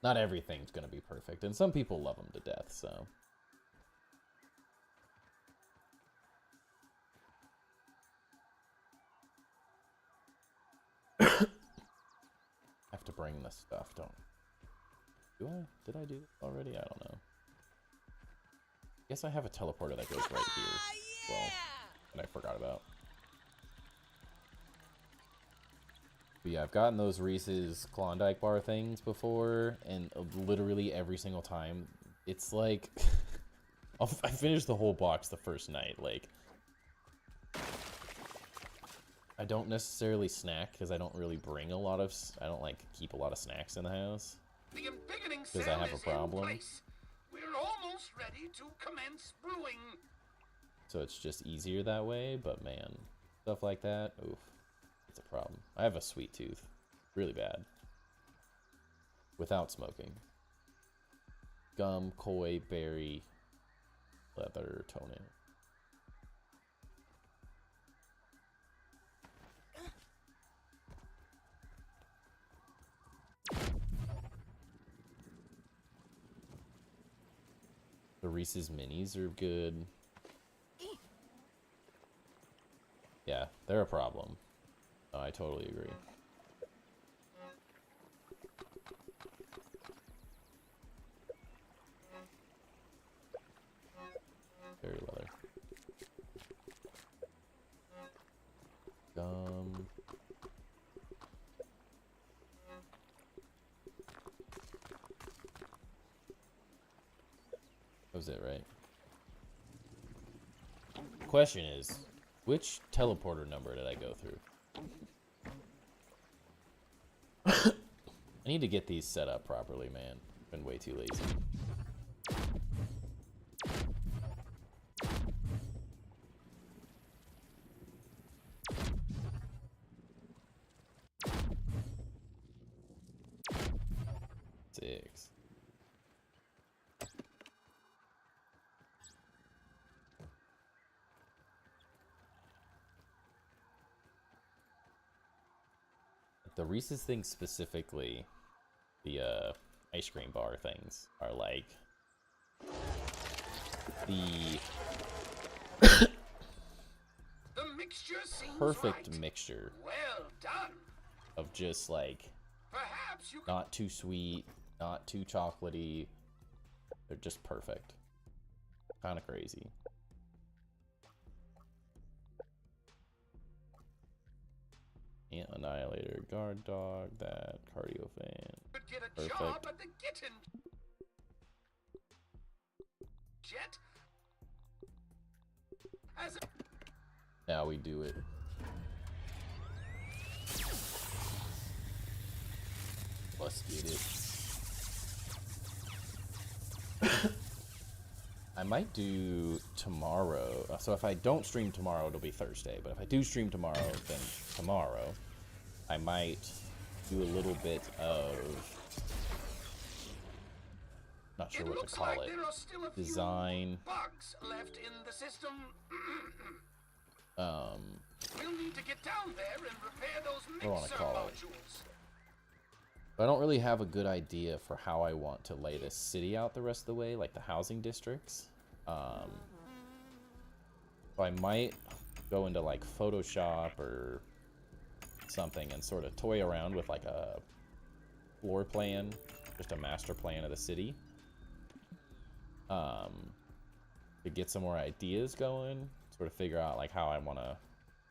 Speaker 1: Not everything's gonna be perfect, and some people love them to death, so. I have to bring this stuff, don't I? Do I? Did I do this already? I don't know. I guess I have a teleporter that goes right here. Well, that I forgot about. But yeah, I've gotten those Reese's Klondike bar things before, and literally every single time, it's like... I finished the whole box the first night, like... I don't necessarily snack, because I don't really bring a lot of... I don't, like, keep a lot of snacks in the house. Because I have a problem.
Speaker 3: We're almost ready to commence brewing.
Speaker 1: So it's just easier that way, but man, stuff like that, oof, it's a problem. I have a sweet tooth, really bad, without smoking. Gum, koi, berry, leather, toenail. The Reese's Minis are good. Yeah, they're a problem. Oh, I totally agree. Berry leather. Gum. That was it, right? Question is, which teleporter number did I go through? I need to get these set up properly, man. Been way too lazy. Six. The Reese's things specifically, the ice cream bar things, are like the
Speaker 3: mixture seems
Speaker 1: perfect
Speaker 3: right.
Speaker 1: mixture.
Speaker 3: Well done.
Speaker 1: Of just like
Speaker 3: Perhaps you
Speaker 1: not too sweet, not too chocolatey. They're just perfect. Kind of crazy. Ant Annihilator, Guard Dog, that Cardio Fan.
Speaker 3: could get a
Speaker 1: Perfect.
Speaker 3: job at the kitten jet. As a
Speaker 1: Now we do it. Let's get it. I might do tomorrow. So if I don't stream tomorrow, it'll be Thursday. But if I do stream tomorrow, then tomorrow, I might do a little bit of... Not sure what to call
Speaker 3: like
Speaker 1: it.
Speaker 3: there are still a few
Speaker 1: Design.
Speaker 3: bugs left in the system.
Speaker 1: We'll
Speaker 3: We'll need to get down there and repair those
Speaker 1: do I wanna
Speaker 3: mixer
Speaker 1: call it?
Speaker 3: modules.
Speaker 1: I don't really have a good idea for how I want to lay this city out the rest of the way, like the housing districts. So I might go into like Photoshop or something and sort of toy around with like a floor plan, just a master plan of the city. To get some more ideas going, sort of figure out like how I want to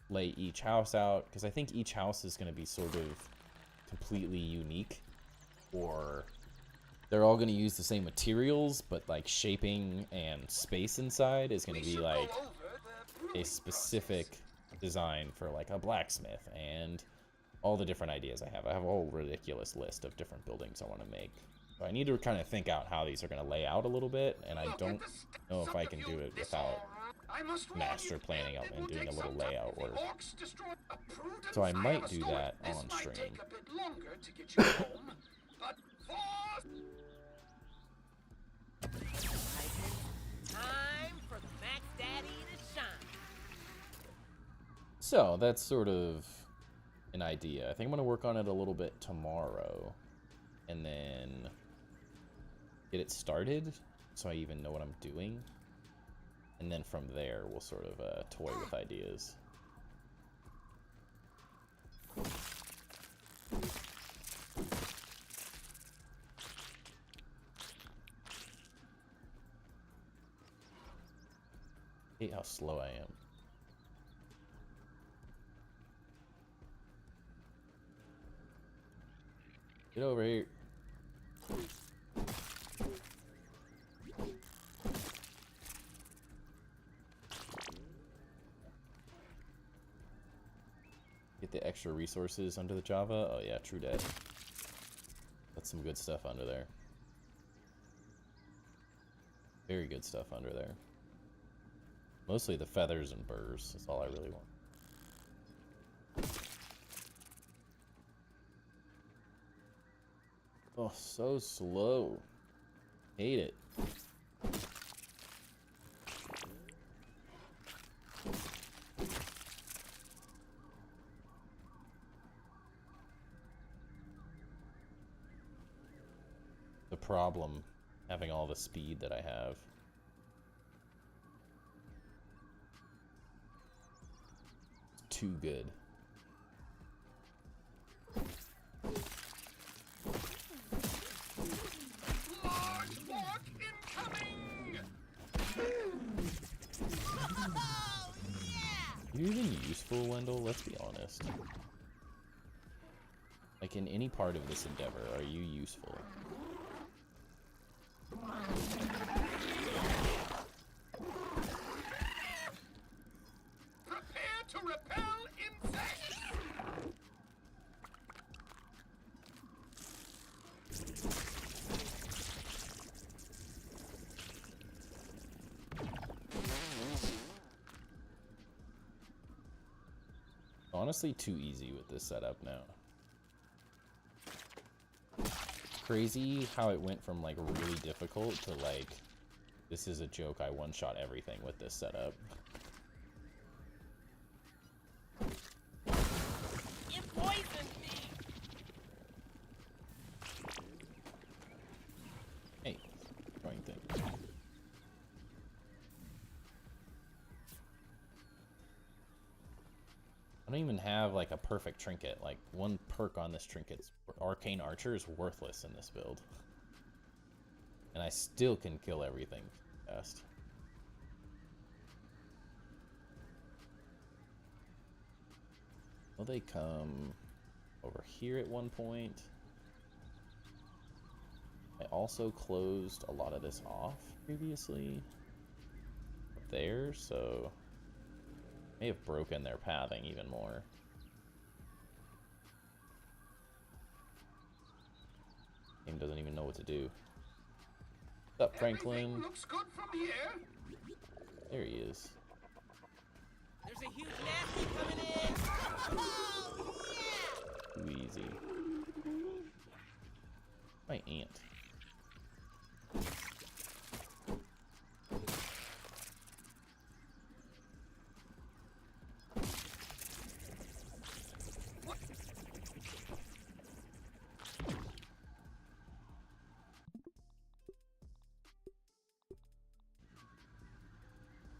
Speaker 1: lay each house out, because I think each house is going to be sort of completely unique, or they're all going to use the same materials, but like shaping and space inside is going to be like a specific design for like a blacksmith and all the different ideas I have. I have a whole ridiculous list of different buildings I want to make. So I need to kind of think out how these are going to lay out a little bit, and I don't know if I can do it without master planning out and doing a little layout work. So I might do that on stream.
Speaker 2: Time for the Max Daddy to shine.
Speaker 1: So that's sort of an idea. I think I'm going to work on it a little bit tomorrow, and then get it started so I even know what I'm doing. And then from there, we'll sort of toy with ideas. I hate how slow I am. Get over here. Get the extra resources under the Java. Oh yeah, true dat. That's some good stuff under there. Very good stuff under there. Mostly the feathers and burrs. That's all I really want. Oh, so slow. Hate it. The problem, having all the speed that I have. It's too good. You're even useful, Wendell? Let's be honest. Like, in any part of this endeavor, are you useful?
Speaker 3: Prepare to repel insects!
Speaker 1: Honestly, too easy with this setup now. Crazy how it went from like really difficult to like, this is a joke, I one-shot everything with this setup.
Speaker 2: You poisoned me.
Speaker 1: Hey, throwing thing. I don't even have like a perfect trinket. Like one perk on this trinket's Arcane Archer is worthless in this build. And I still can kill everything fast. Will they come over here at one point? I also closed a lot of this off previously up there, so may have broken their pathing even more. Game doesn't even know what to do. What's up, Franklin?
Speaker 3: Everything looks good from here.
Speaker 1: There he is.
Speaker 2: There's a huge nasty coming in. Oh, yeah.
Speaker 1: Too easy. My aunt.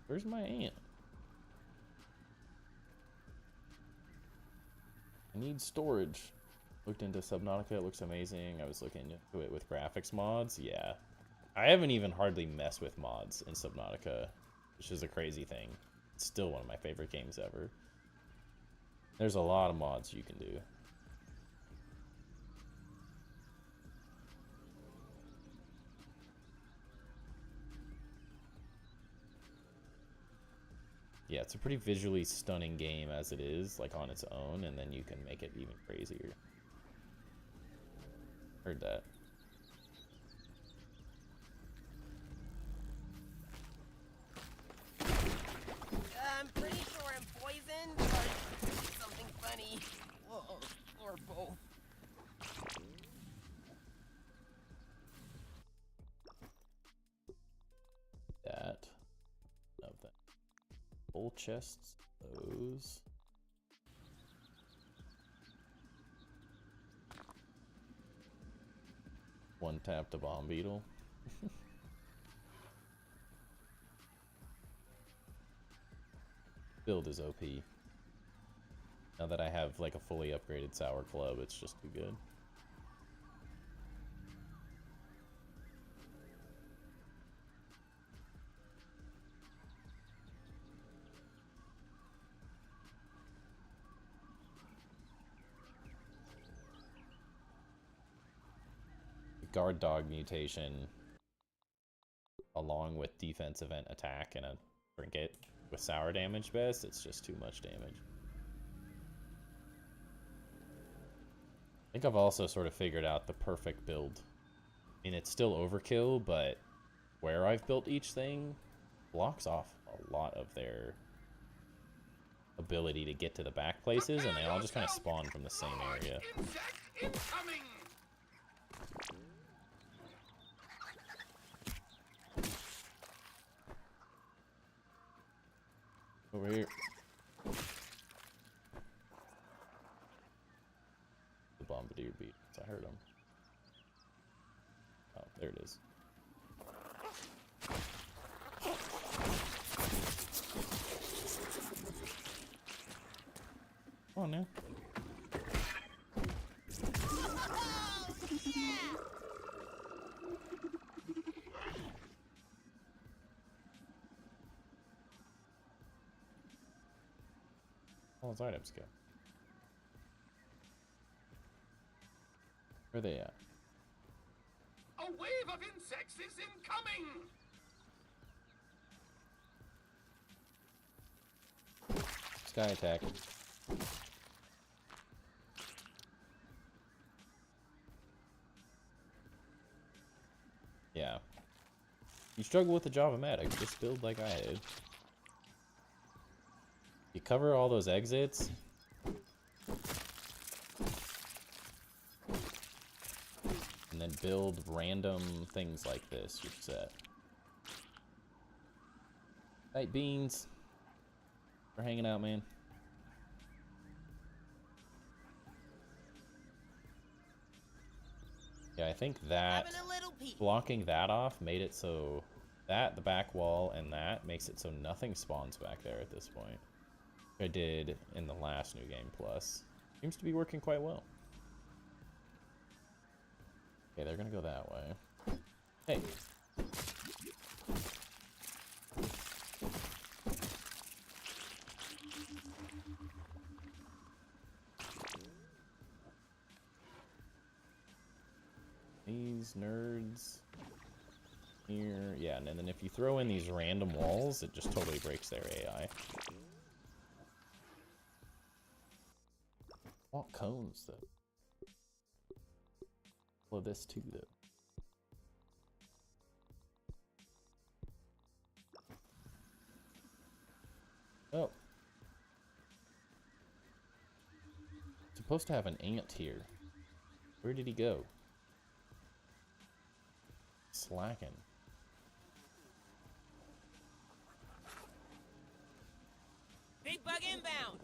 Speaker 1: Where's my aunt? I need storage. Looked into Subnautica, it looks amazing. I was looking into it with graphics mods. Yeah. I haven't even hardly messed with mods in Subnautica, which is a crazy thing. It's still one of my favorite games ever. There's a lot of mods you can do. Yeah, it's a pretty visually stunning game as it is, like on its own, and then you can make it even crazier. Heard that.
Speaker 2: I'm pretty sure I'm poisoned, but something funny. Whoa, or both.
Speaker 1: That. Of that. Full chests. Those. One tap to bomb beetle. Build is OP. Now that I have like a fully upgraded sour club, it's just too good. Guard dog mutation along with defense event attack and a trinket with sour damage best, it's just too much damage. I think I've also sort of figured out the perfect build. I mean, it's still overkill, but where I've built each thing blocks off a lot of their ability to get to the back places, and they all just kind of spawn from the same area.
Speaker 3: Insect incoming!
Speaker 1: Over here. The bombardier beat. I heard him. Oh, there it is. Come on now. All his items go. Where are they at?
Speaker 3: A wave of insects is incoming!
Speaker 1: Sky attack. Yeah. You struggle with the Javamatic, just build like I did. You cover all those exits. And then build random things like this, you're set. Hey, Beans. We're hanging out, man. Yeah, I think that blocking that off made it so that, the back wall, and that makes it so nothing spawns back there at this point. I did in the last New Game Plus. Seems to be working quite well. Okay, they're gonna go that way. Hey. These nerds here. Yeah, and then if you throw in these random walls, it just totally breaks their AI. I want cones, though. Well, this too, though. Oh. Supposed to have an ant here. Where did he go? Slacking.
Speaker 2: Big bug inbound.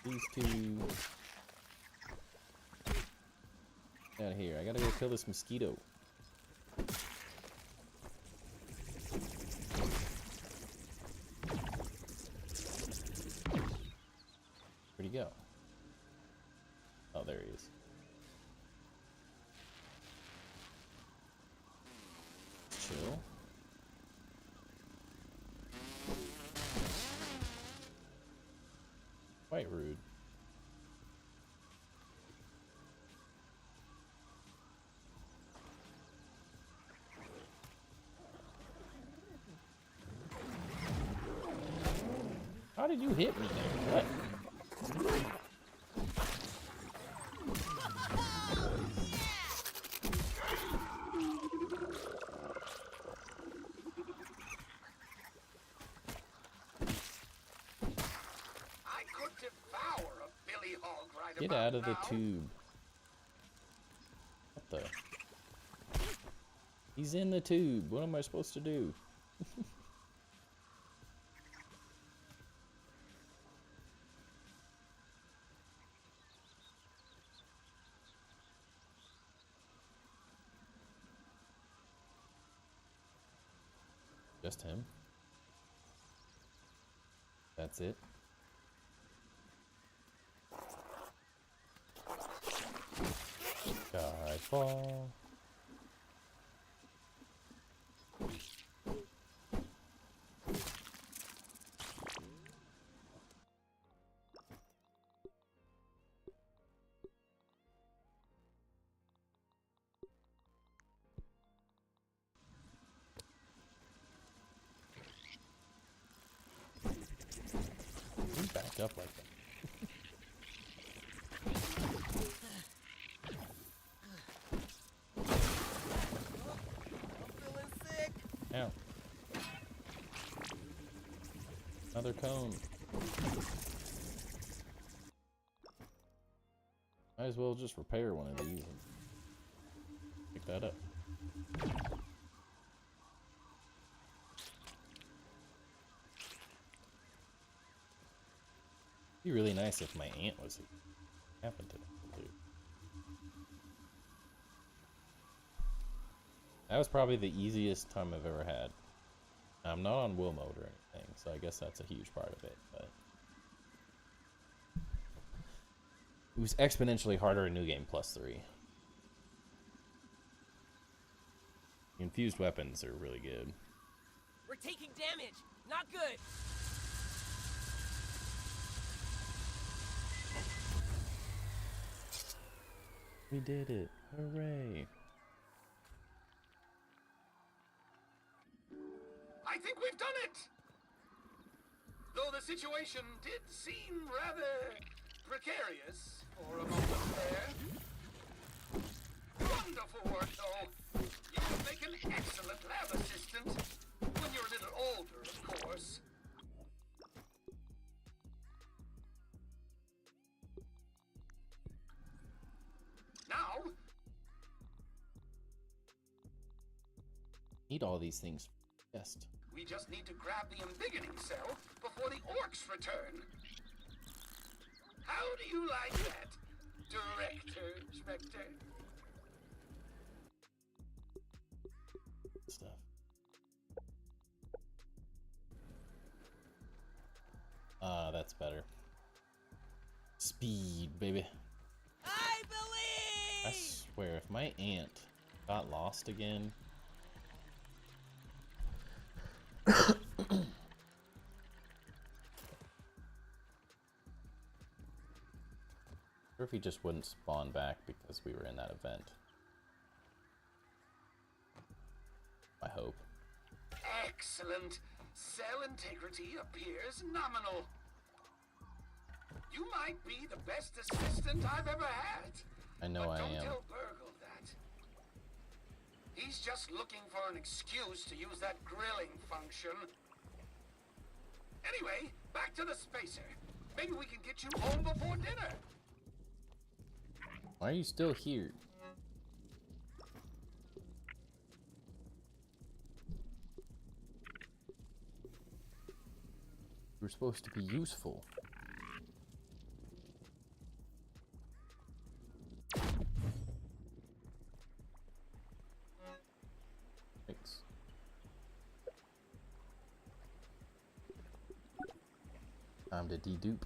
Speaker 1: These two. Out of here. I gotta go kill this mosquito. Where'd he go? Oh, there he is. Chill. Quite rude. How did you hit me there? What?
Speaker 3: I could devour a billy hog right
Speaker 1: Get
Speaker 3: about
Speaker 1: out of the
Speaker 3: now.
Speaker 1: tube. What the? He's in the tube. What am I supposed to do? Just him. That's it. Skyfall. You back up like that.
Speaker 2: I'm feeling sick.
Speaker 1: Ow. Another cone. Might as well just repair one of these and pick that up. It'd be really nice if my aunt was here. Happened to do. That was probably the easiest time I've ever had. I'm not on will mode or anything, so I guess that's a huge part of it, but it was exponentially harder in New Game Plus 3. Infused weapons are really good.
Speaker 2: We're taking damage. Not good.
Speaker 1: We did it. Hooray.
Speaker 3: I think we've done it! Though the situation did seem rather precarious for a moment there. Wonderful work, though. You would make an excellent lab assistant. When you're a little older, of course. Now,
Speaker 1: Need all these things. Yes.
Speaker 3: we just need to grab the embiggening cell before the orcs return. How do you like that, Director Spectre?
Speaker 1: Stuff. That's better. Speed, baby.
Speaker 2: I believe.
Speaker 1: I swear, if my aunt got lost again. Or if he just wouldn't spawn back because we were in that event. I hope.
Speaker 3: Excellent. Cell integrity appears nominal. You might be the best assistant I've ever had.
Speaker 1: I know
Speaker 3: but
Speaker 1: I
Speaker 3: don't
Speaker 1: am.
Speaker 3: tell Burgle that. He's just looking for an excuse to use that grilling function. Anyway, back to the spacer. Maybe we can get you home before dinner.
Speaker 1: Why are you still here? We're supposed to be useful. Thanks. Time to dedupe.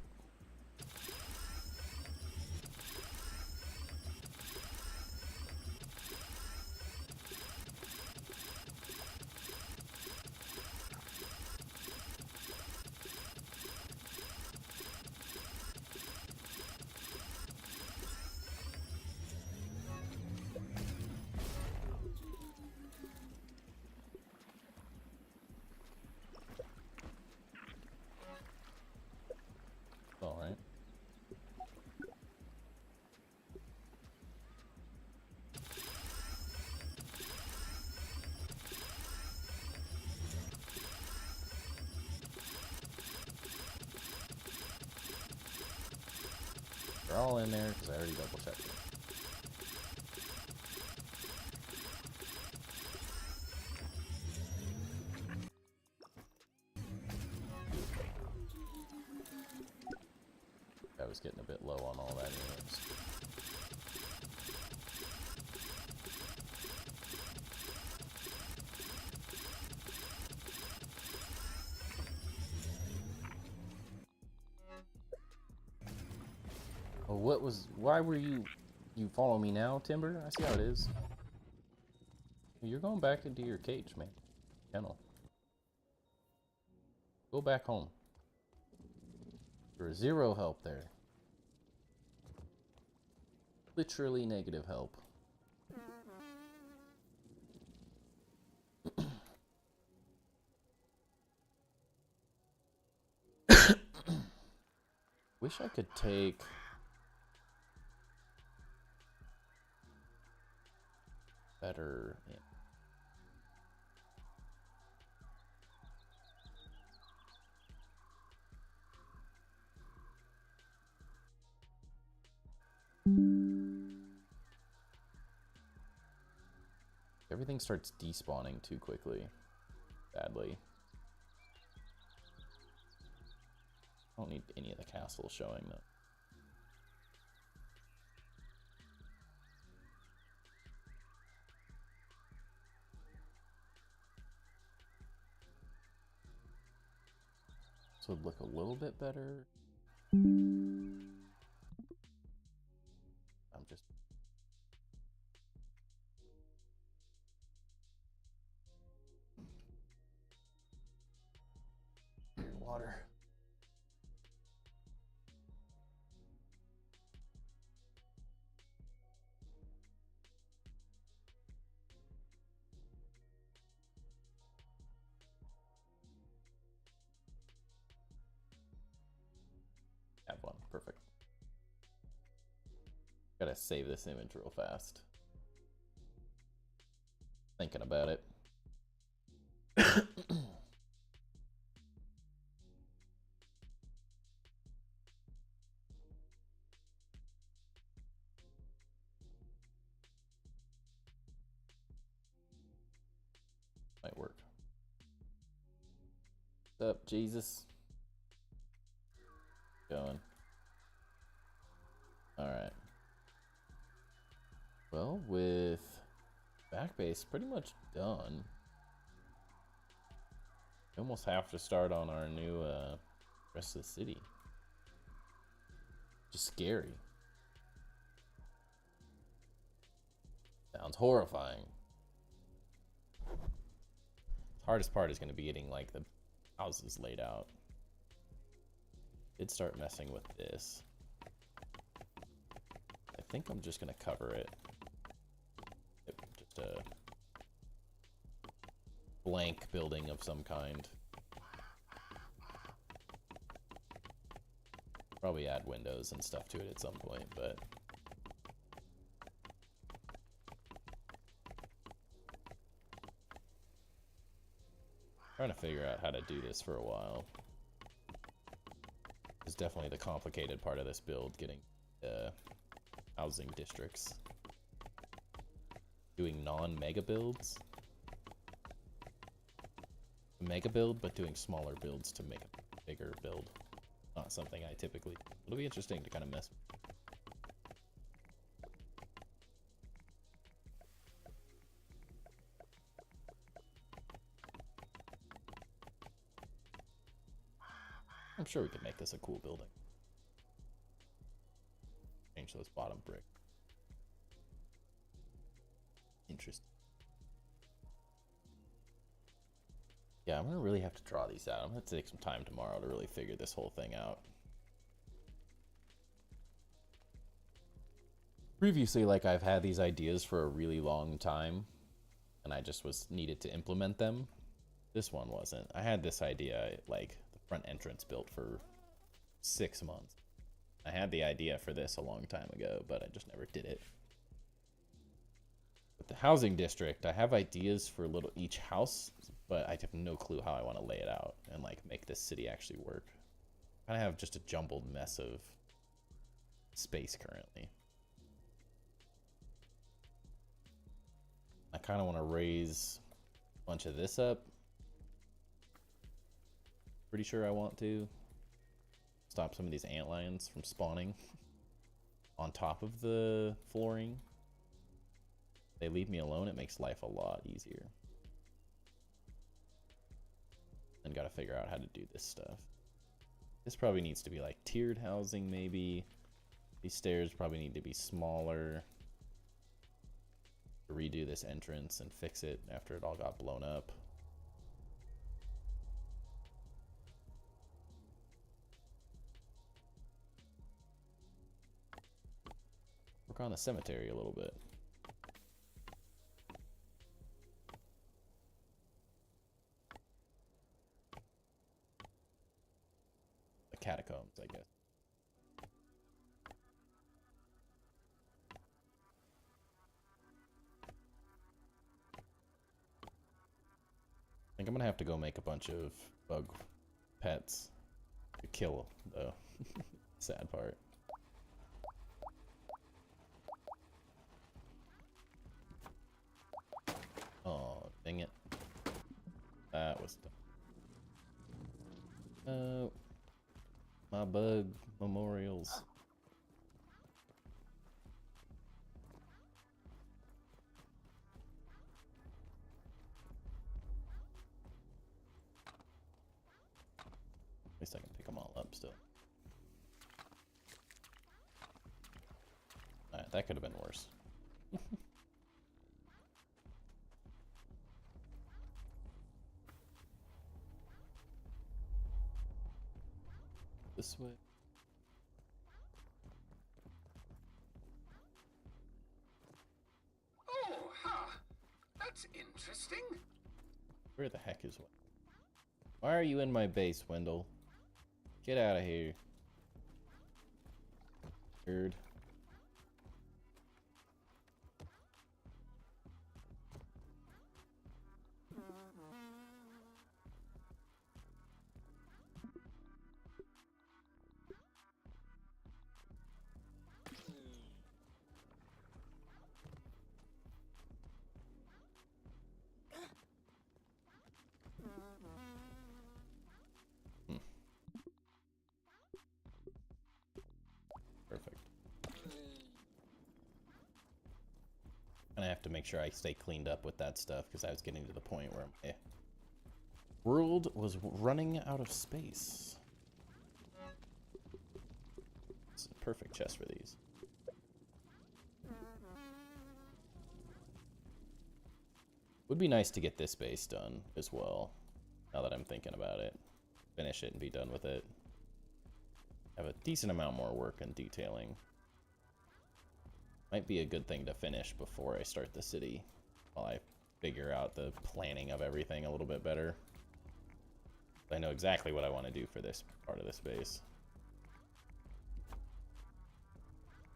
Speaker 1: all in there because I already double checked it. I was getting a bit low on all that anyways. Oh, why were you follow me now, Timber? I see how it is. You're going back into your cage, man. Kennel. Go back home. There's zero help there. Literally negative help. Wish I could take better. Yeah. Everything starts despawning too quickly. Badly. I don't need any of the castles showing though. This would look a little bit better. I'm just water. Have one. Perfect. Gotta save this image real fast. Thinking about it. Might work. What's up, Jesus? Going. Alright. Well, with Backbase pretty much done. We almost have to start on our new rest of the city. Just scary. Sounds horrifying. The hardest part is going to be getting like the houses laid out. Did start messing with this. I think I'm just going to cover it. Just a blank building of some kind. Probably add windows and stuff to it at some point, but trying to figure out how to do this for a while. It's definitely the complicated part of this build, getting housing districts. Doing non-mega builds. Mega build, but doing smaller builds to make a bigger build. Not something I typically... It'll be interesting to kind of mess with. I'm sure we could make this a cool building. Change those bottom brick. Interesting. Yeah, I'm gonna really have to draw these out. I'm gonna take some time tomorrow to really figure this whole thing out. Previously, like, I've had these ideas for a really long time, and I just needed to implement them. This one wasn't. I had this idea, like, the front entrance built for 6 months. I had the idea for this a long time ago, but I just never did it. With the housing district, I have ideas for each house, but I have no clue how I want to lay it out and like make this city actually work. I kind of have just a jumbled mess of space currently. I kind of want to raise a bunch of this up. Pretty sure I want to stop some of these antlions from spawning on top of the flooring. If they leave me alone, it makes life a lot easier. And gotta figure out how to do this stuff. This probably needs to be like tiered housing, maybe. These stairs probably need to be smaller. Redo this entrance and fix it after it all got blown up. Work on the cemetery a little bit. The catacombs, I guess. I think I'm gonna have to go make a bunch of bug pets to kill, though. Sad part. Oh, dang it. That was dumb. My bug memorials. At least I can pick them all up still. Alright, that could have been worse. This way.
Speaker 3: Oh, ha! That's interesting.
Speaker 1: Where the heck is Wendell? Why are you in my base, Wendell? Get out of here. Weird. Perfect. And I have to make sure I stay cleaned up with that stuff because I was getting to the point where my world was running out of space. It's a perfect chest for these. Would be nice to get this base done as well, now that I'm thinking about it. Finish it and be done with it. Have a decent amount more work and detailing. Might be a good thing to finish before I start the city, while I figure out the planning of everything a little bit better. I know exactly what I want to do for this part of this base.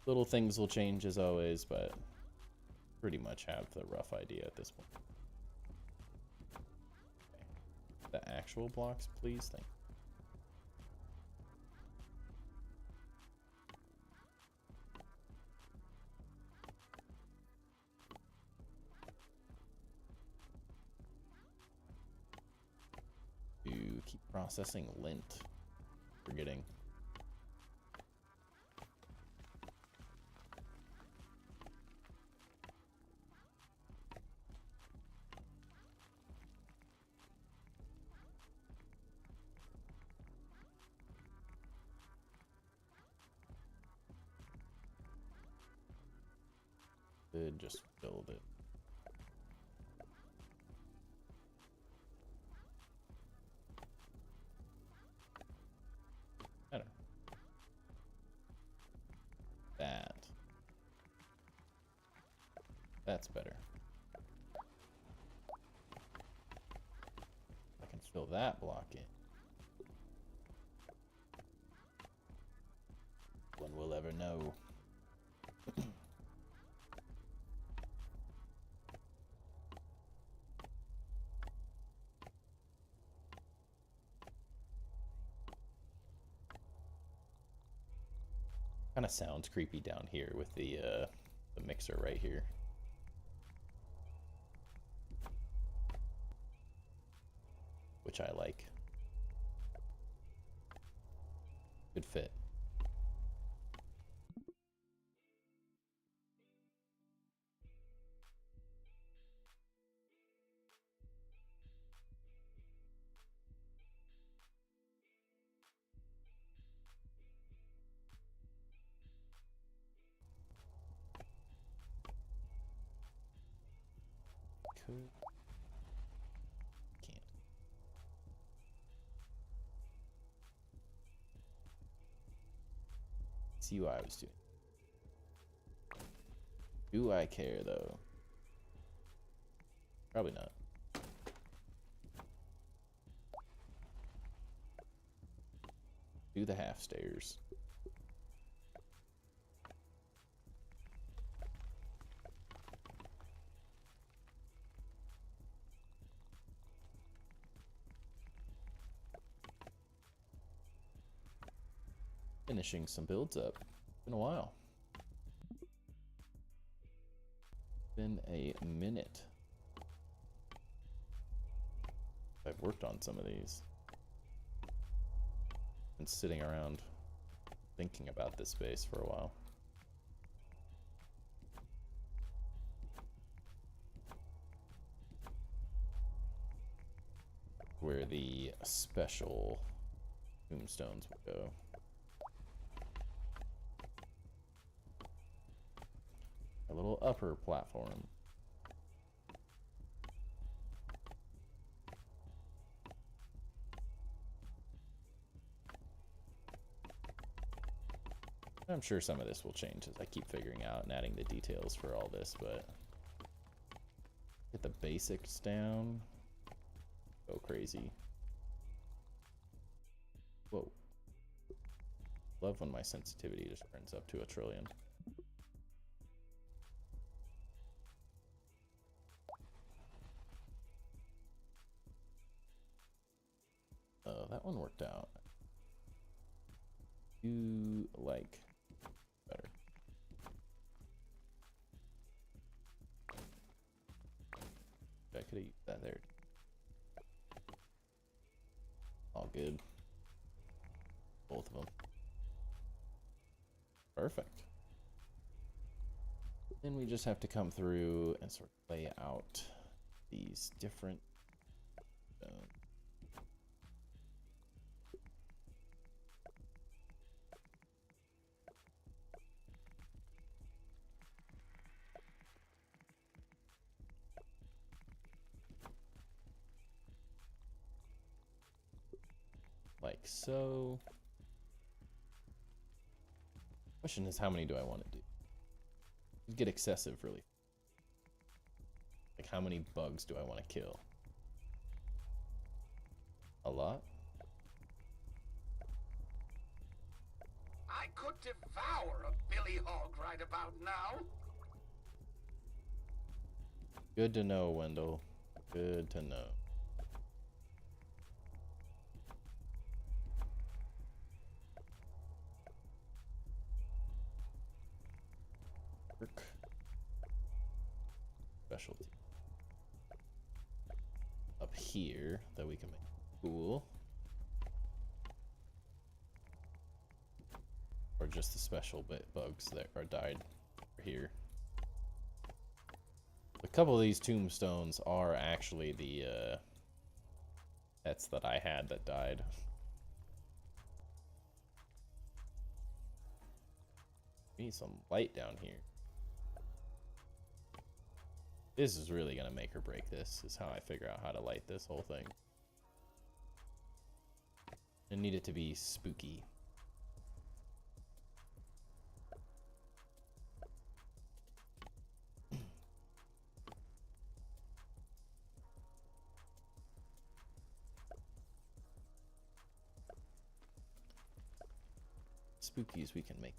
Speaker 1: Little things will change as always, but pretty much have the rough idea at this point. Okay. The actual blocks, please. Thank you. To keep processing lint. Forgetting. Could just build it. Better. That's better. I can fill that block in. One will ever know. Kind of sounds creepy down here with the mixer right here. Which I like. Good fit. Cool. Can't. See what I was doing. Do I care though? Probably not. Do the half stairs. Finishing some builds up. Been a while. Been a minute. I've worked on some of these. Been sitting around thinking about this space for a while. Where the special tombstones will go. A little upper platform. I'm sure some of this will change as I keep figuring out and adding the details for all this, but get the basics down. Go crazy. Whoa. Love when my sensitivity just turns up to 1,000,000,000. Oh, that one worked out. You like better. I could have used that there. All good. Both of them. Perfect. Then we just have to come through and sort of lay out these different like so. Question is, how many do I want to do? It'd get excessive really. Like, how many bugs do I want to kill? A lot?
Speaker 3: I could devour a billy hog right about now.
Speaker 1: Good to know, Wendell. Good to know. Work. Specialty. Up here that we can make cool. Or just the special bugs that are died here. A couple of these tombstones are actually the pets that I had that died. Need some light down here. This is really gonna make or break this, is how I figure out how to light this whole thing. I need it to be spooky. Spooky as we can make.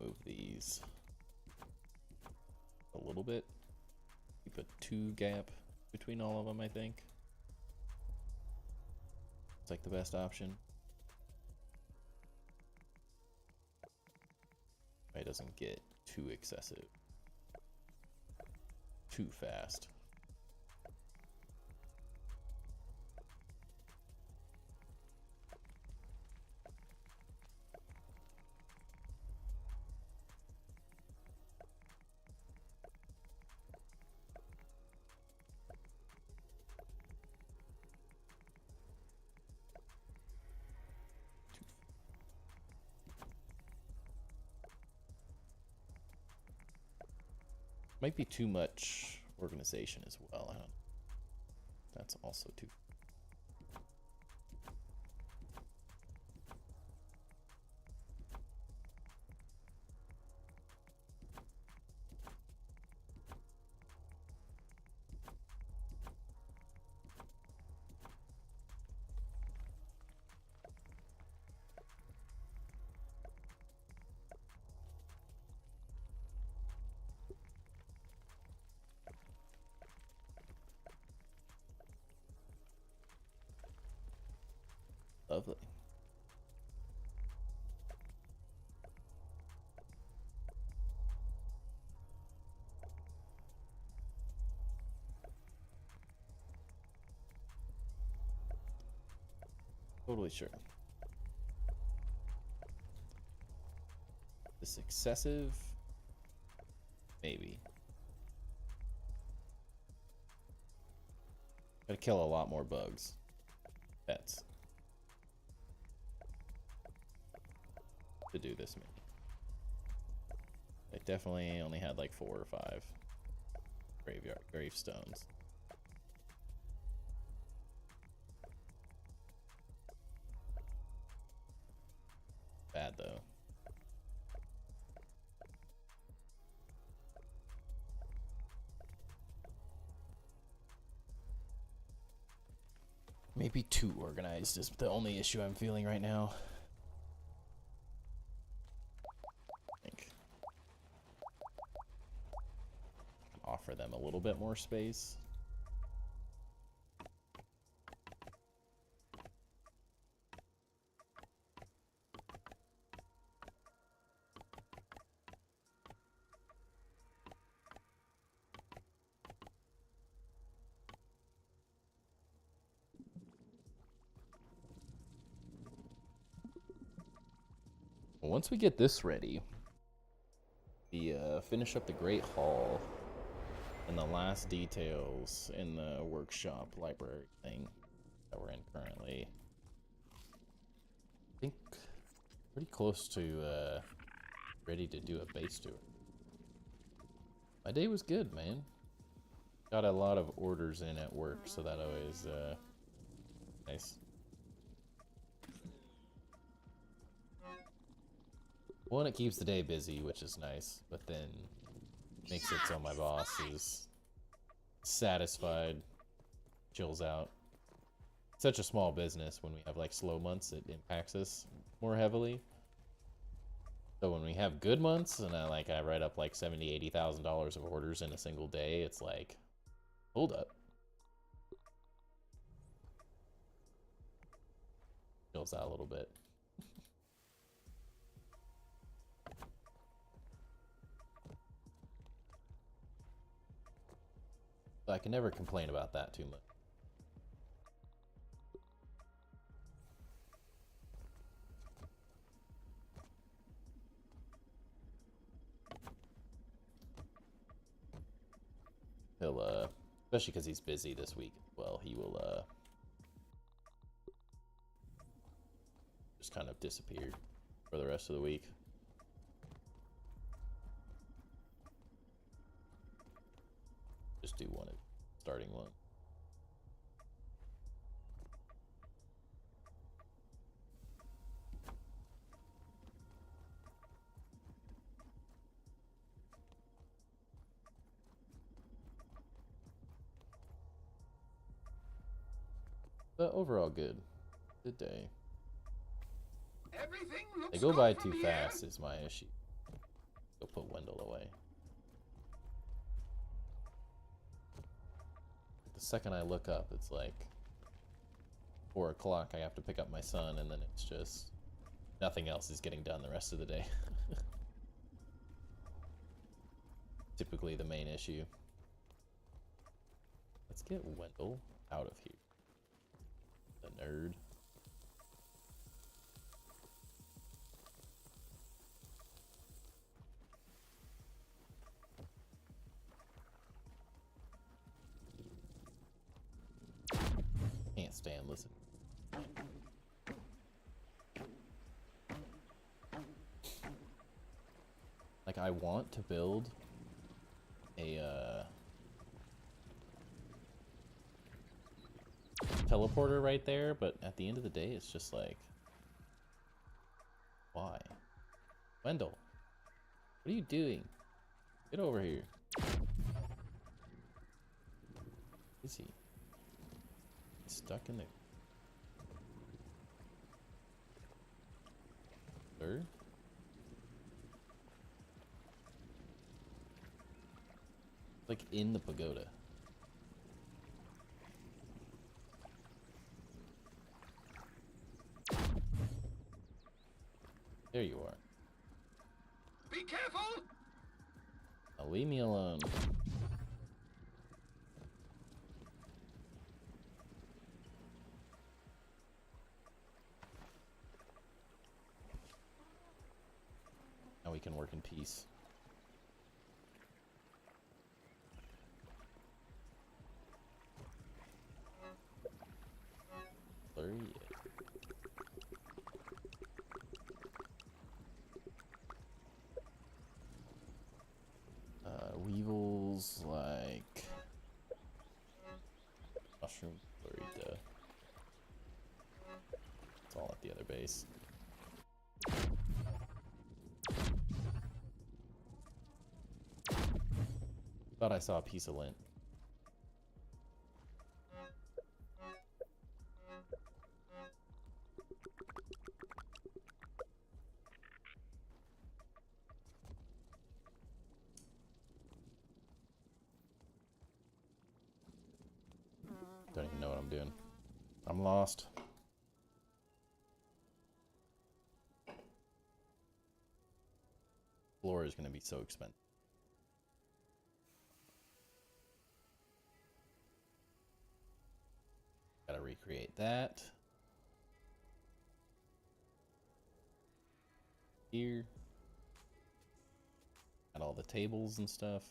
Speaker 1: Move these a little bit. Keep a 2 gap between all of them, I think. It's like the best option. It doesn't get too excessive, too fast. Might be too much organization as well. I don't. That's also too. Lovely. Totally sure. This excessive? Maybe. Gotta kill a lot more bugs. Pets. To do this many. I definitely only had like 4 or 5 gravestones. Bad though. Maybe too organized is the only issue I'm feeling right now. Offer them a little bit more space. Once we get this ready, we finish up the Great Hall and the last details in the workshop library thing that we're in currently. I think pretty close to ready to do a base tour. My day was good, man. Got a lot of orders in at work, so that always nice. One, it keeps the day busy, which is nice, but then makes it so my boss is satisfied, chills out. Such a small business, when we have like slow months, it impacts us more heavily. So when we have good months, and I write up like $70,000-$80,000 of orders in a single day, it's like, hold up. Chills out a little bit. I can never complain about that too much. He'll, especially because he's busy this week as well, he will, just kind of disappear for the rest of the week. Just do one starting one. But overall good. Good day.
Speaker 3: Everything looks
Speaker 1: They go
Speaker 3: good
Speaker 1: by
Speaker 3: from
Speaker 1: too
Speaker 3: here.
Speaker 1: fast is my issue. put Wendell away. The second I look up, it's like 4 o'clock. I have to pick up my son, and then it's just nothing else is getting done the rest of the day. Typically the main issue. Let's get Wendell out of here. The nerd. Can't stand listen. Like, I want to build a teleporter right there, but at the end of the day, it's just like, why? Wendell, what are you doing? Get over here. Is he stuck in the third? Like in the pagoda. There you are.
Speaker 3: Be careful!
Speaker 1: Now leave me alone. Now we can work in peace. Blurry, yeah. Weevils like mushroom blurry duh. It's all at the other base. Thought I saw a piece of lint. Don't even know what I'm doing. I'm lost. Floor is going to be so expensive. Gotta recreate that. Here. Got all the tables and stuff.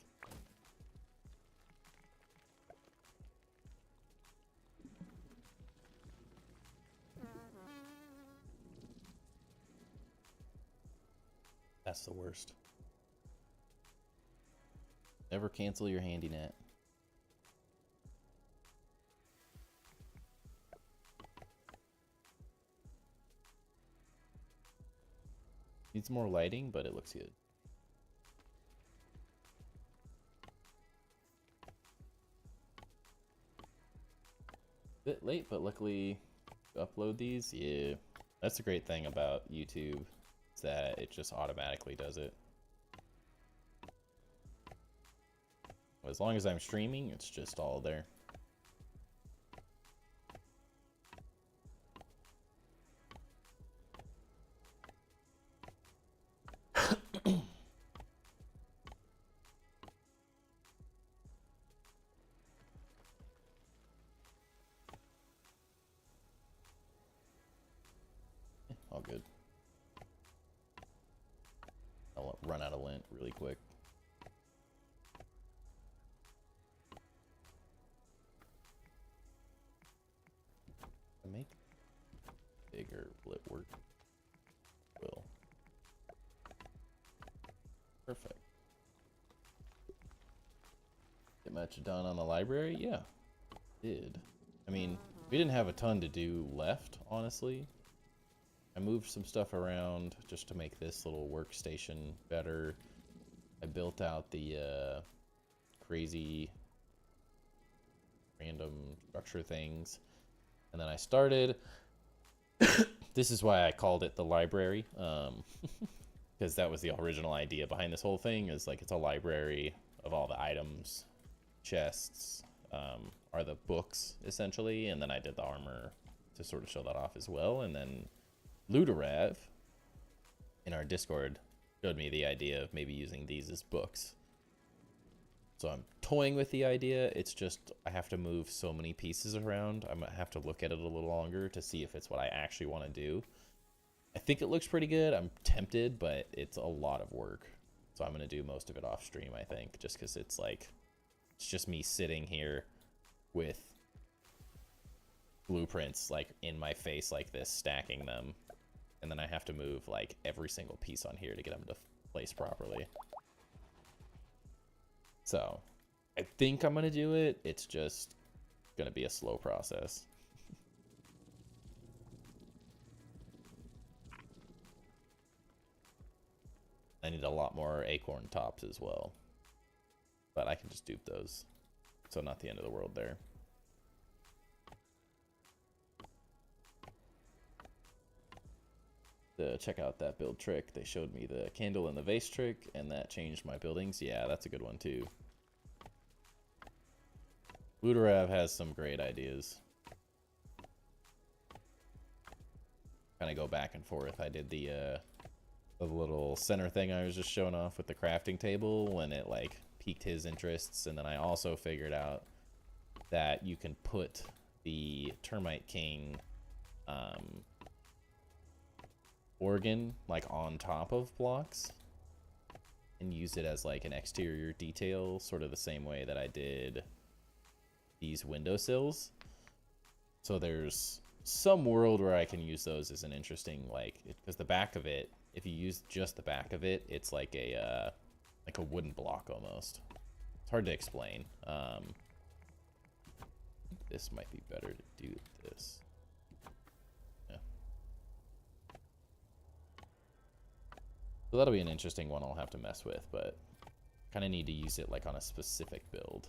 Speaker 1: That's the worst. Never cancel your handy net. Needs more lighting, but it looks good. Bit late, but luckily upload these. Yeah, that's the great thing about YouTube, is that it just automatically does it. As long as I'm streaming, it's just all there. All good. I'll run out of lint really quick. Make bigger, will it work? Will. Perfect. Get much done on the library? Yeah, did. I mean, we didn't have a ton to do left, honestly. I moved some stuff around just to make this little workstation better. I built out the crazy random structure things. And then I started, this is why I called it the library. because that was the original idea behind this whole thing. Is like it's a library of all the items, chests, are the books essentially, and then I did the armor to sort of show that off as well. And then Luderav in our Discord showed me the idea of maybe using these as books. So I'm toying with the idea. It's just I have to move so many pieces around. I'm gonna have to look at it a little longer to see if it's what I actually want to do. I think it looks pretty good. I'm tempted, but it's a lot of work. So I'm gonna do most of it off stream, I think, just because it's like it's just me sitting here with blueprints like in my face like this, stacking them, and then I have to move like every single piece on here to get them to place properly. So I think I'm gonna do it. It's just gonna be a slow process. I need a lot more acorn tops as well, but I can just dupe those, so not the end of the world there. To check out that build trick, they showed me the candle and the vase trick, and that changed my buildings. Yeah, that's a good one too. Luderav has some great ideas. Kind of go back and forth. I did the little center thing I was just showing off with the crafting table when it like piqued his interests, and then I also figured out that you can put the Termite King organ like on top of blocks and use it as like an exterior detail, sort of the same way that I did these windowsills. So there's some world where I can use those as an interesting, like, because the back of it, if you use just the back of it, it's like a wooden block almost. It's hard to explain. This might be better to do this. Yeah. So that'll be an interesting one I'll have to mess with, but kind of need to use it like on a specific build.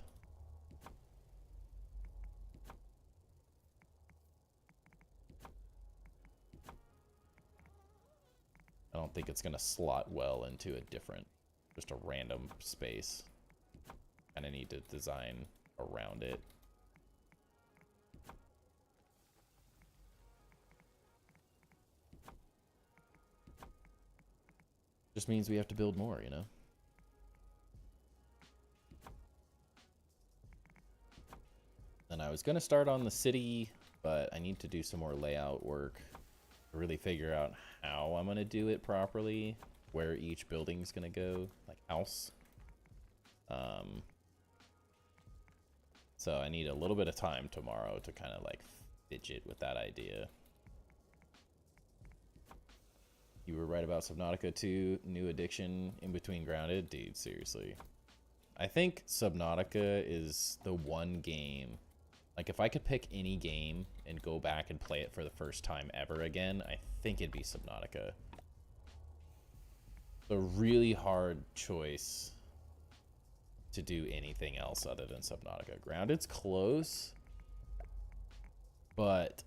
Speaker 1: I don't think it's going to slot well into a different, just a random space. Kind of need to design around it. Just means we have to build more, you know? And I was going to start on the city, but I need to do some more layout work to really figure out how I'm going to do it properly, where each building's going to go, like house. So I need a little bit of time tomorrow to kind of like fidget with that idea. You were right about Subnautica 2, new addiction in between Grounded. Dude, seriously. I think Subnautica is the one game, like if I could pick any game and go back and play it for the first time ever again, I think it'd be Subnautica. A really hard choice to do anything else other than Subnautica. Grounded's close, but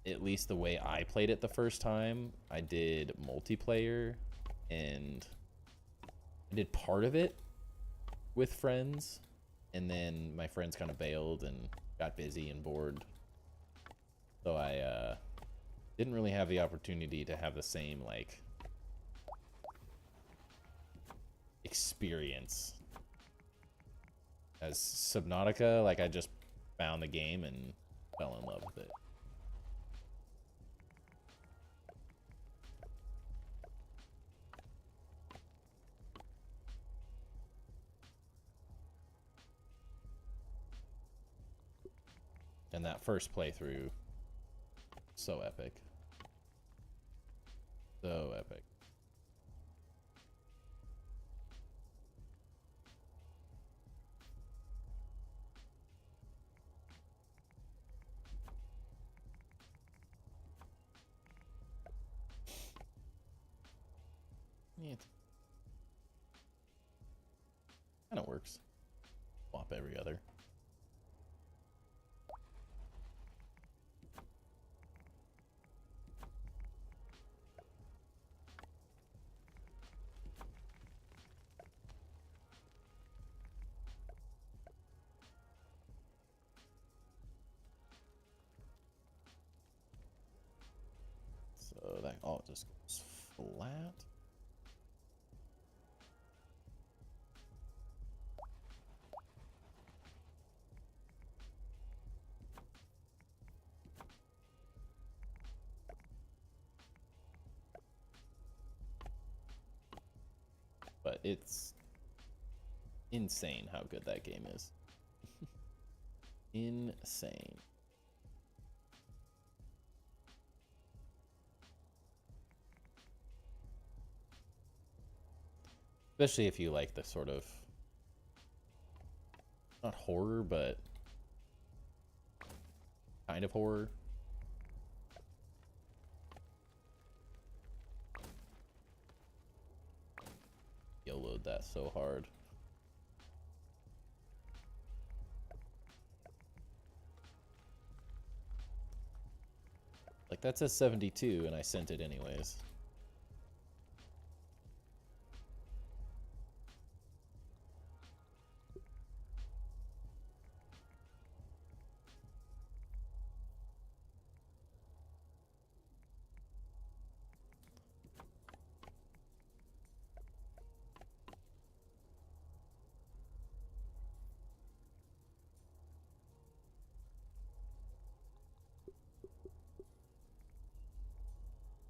Speaker 1: at least the way I played it the first time, I did multiplayer, and I did part of it with friends, and then my friends kind of bailed and got busy and bored. So I didn't really have the opportunity to have the same like experience as Subnautica. Like I just found the game and fell in love with it. And that first playthrough, so epic. So epic. Yeah, it kind of works. Swap every other. Oh, it just goes flat. But it's insane how good that game is. Insane. Especially if you like the sort of, not horror, but kind of horror. YOLO'd that so hard. Like, that says 72, and I sent it anyways.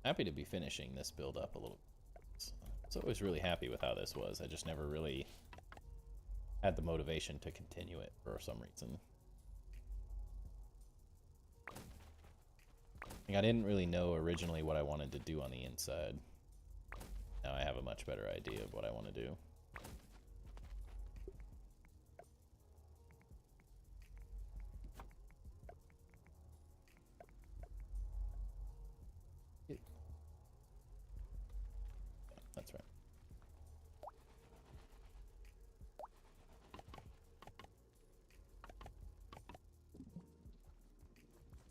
Speaker 1: Happy to be finishing this build up a little. I was always really happy with how this was. I just never really had the motivation to continue it for some reason. Like, I didn't really know originally what I wanted to do on the inside. Now I have a much better idea of what I want to do. That's right.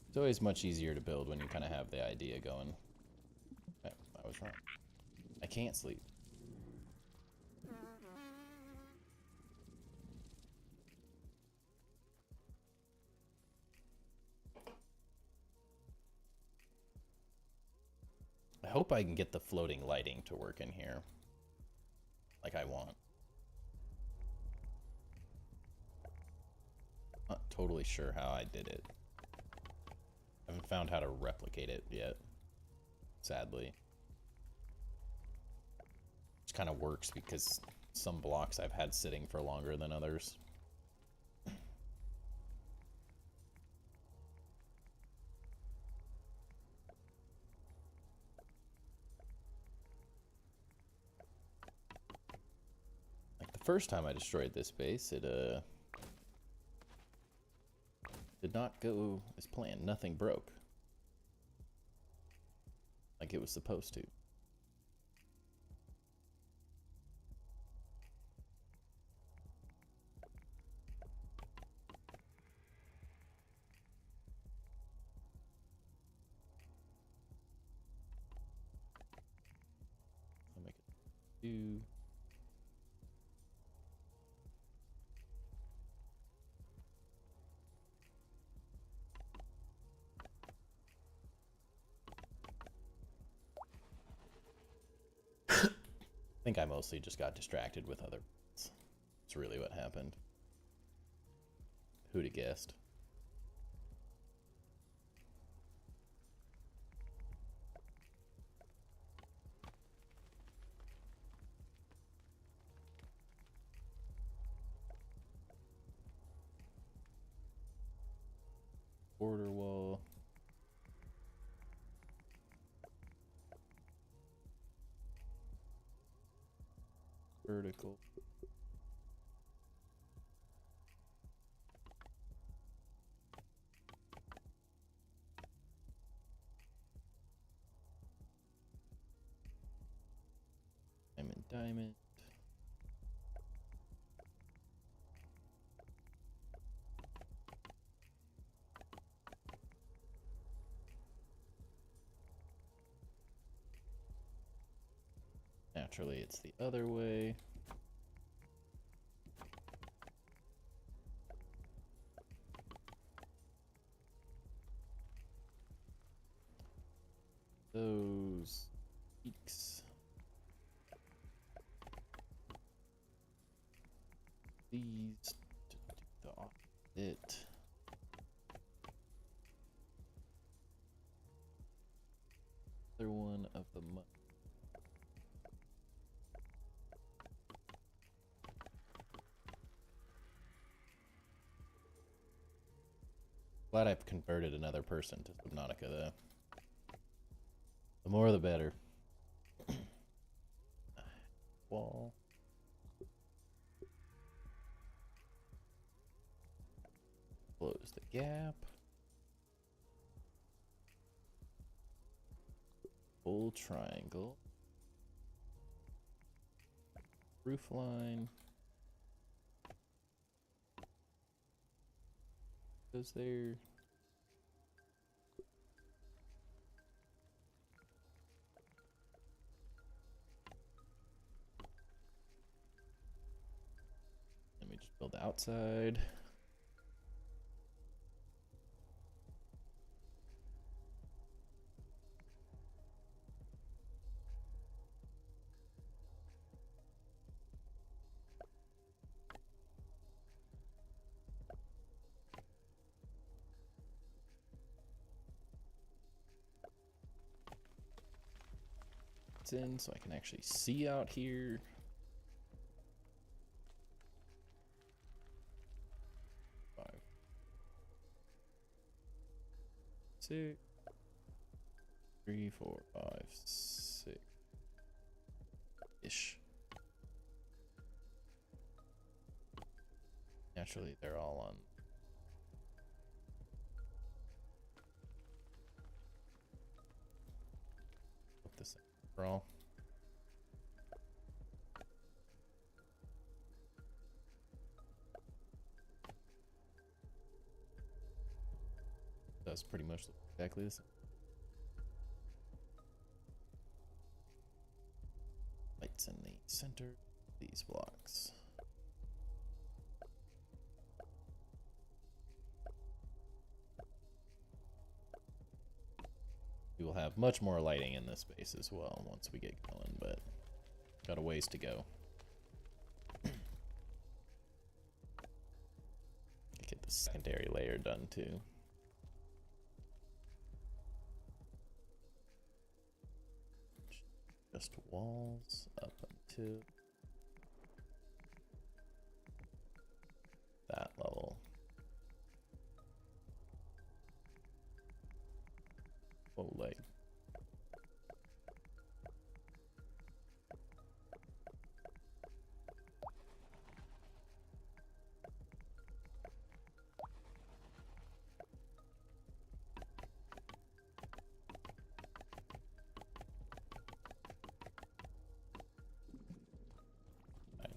Speaker 1: It's always much easier to build when you kind of have the idea going. Okay, I was wrong. I can't sleep. I hope I can get the floating lighting to work in here like I want. Not totally sure how I did it. I haven't found how to replicate it yet, sadly. Which kind of works because some blocks I've had sitting for longer than others. Like the first time I destroyed this base, it did not go as planned. Nothing broke. Like it was supposed to. I'll make it 2. I think I mostly just got distracted with other. It's really what happened. Who'd have guessed? Border wall. Vertical. Diamond, diamond. Naturally, it's the other way. Those those peaks. These to do the opposite. Other one of the month. Glad I've converted another person to Subnautica though. The more the better. Wall. Close the gap. Full triangle. Roof line. Goes there. Let me just build the outside. In so I can actually see out here. Five, 6, 3, 4, 5, 6 ish. Naturally, they're all on. Put this for all. That's pretty much exactly the same. Lights in the center of these blocks. We will have much more lighting in this space as well once we get going, but got a ways to go. Get the secondary layer done too. Just walls up until that level. Oh, leg.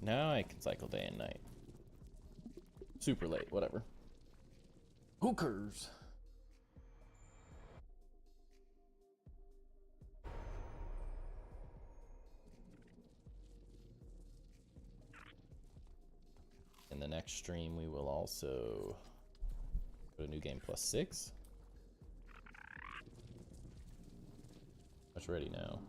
Speaker 1: Now I can cycle day and night. Super late, whatever. Who cares? In the next stream, we will also go to New Game +6. Much ready now.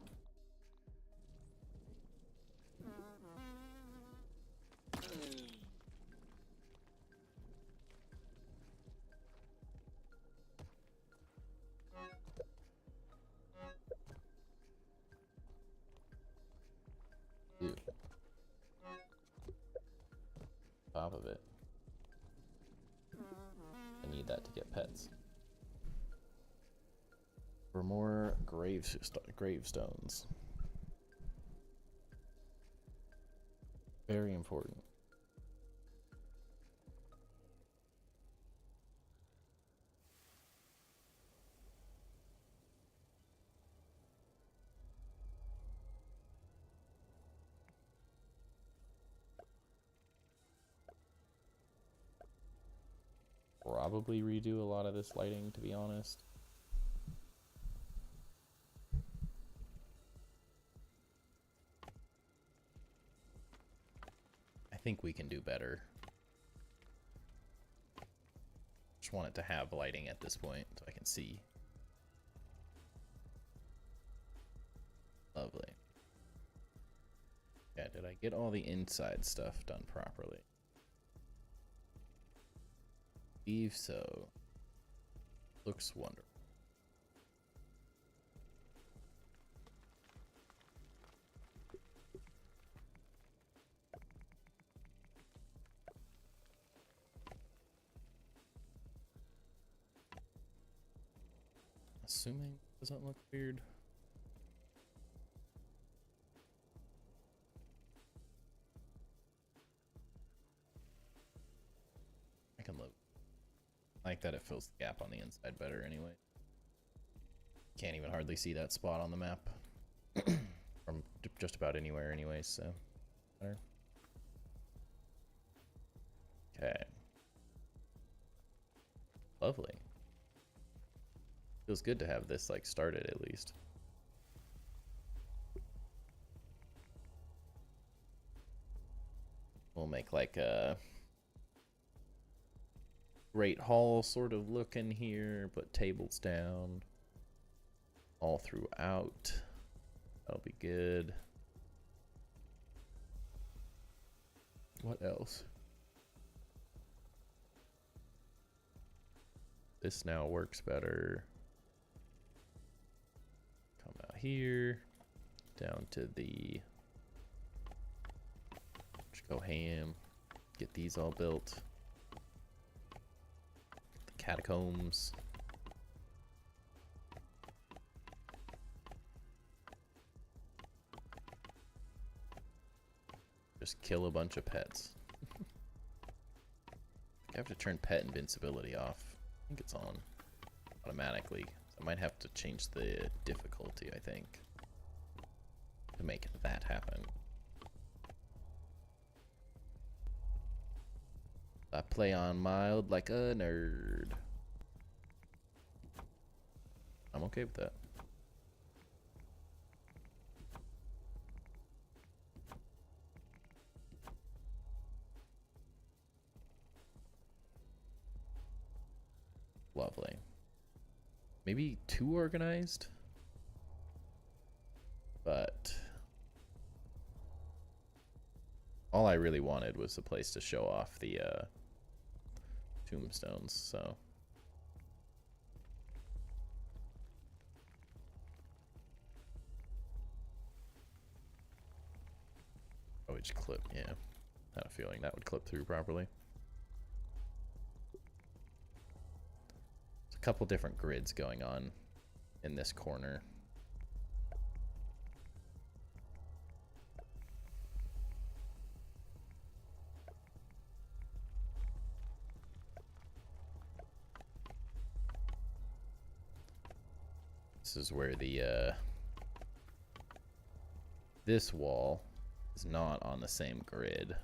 Speaker 1: Ew. Top of it. I need that to get pets. For more gravestones. Very important. Probably redo a lot of this lighting, to be honest. I think we can do better. Just want it to have lighting at this point so I can see. Lovely. Yeah, did I get all the inside stuff done properly? Believe so. Looks wonderful. Assuming it doesn't look weird. I can live. I like that it fills the gap on the inside better anyway. Can't even hardly see that spot on the map. From just about anywhere anyway, so better. Okay. Lovely. Feels good to have this like started at least. We'll make like a great hall sort of look in here, put tables down all throughout. That'll be good. What else? This now works better. Come out here, down to the, just go ham, get these all built. The catacombs. Just kill a bunch of pets. I have to turn pet invincibility off. I think it's on automatically. I might have to change the difficulty, I think, to make that happen. I play on mild like a nerd. I'm okay with that. Lovely. Maybe too organized, but all I really wanted was a place to show off the tombstones, so oh, it just clip, yeah. Had a feeling that would clip through properly. There's a couple different grids going on in this corner. This is where the this wall is not on the same grid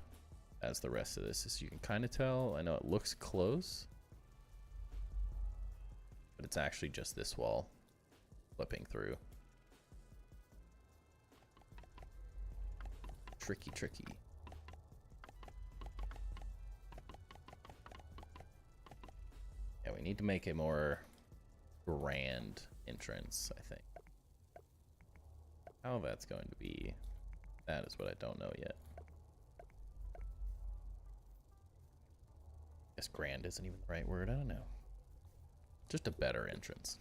Speaker 1: as the rest of this, as you can kind of tell. I know it looks close, but it's actually just this wall flipping through. Tricky, tricky. Yeah, we need to make a more grand entrance, I think. How that's going to be, that is what I don't know yet. I guess grand isn't even the right word, I don't know. Just a better entrance.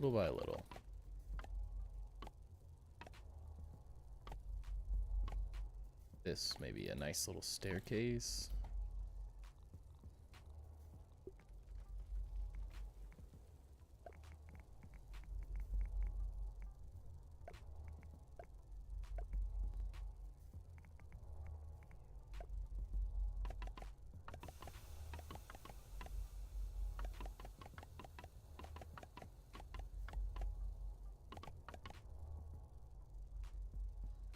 Speaker 1: Little by little. This may be a nice little staircase.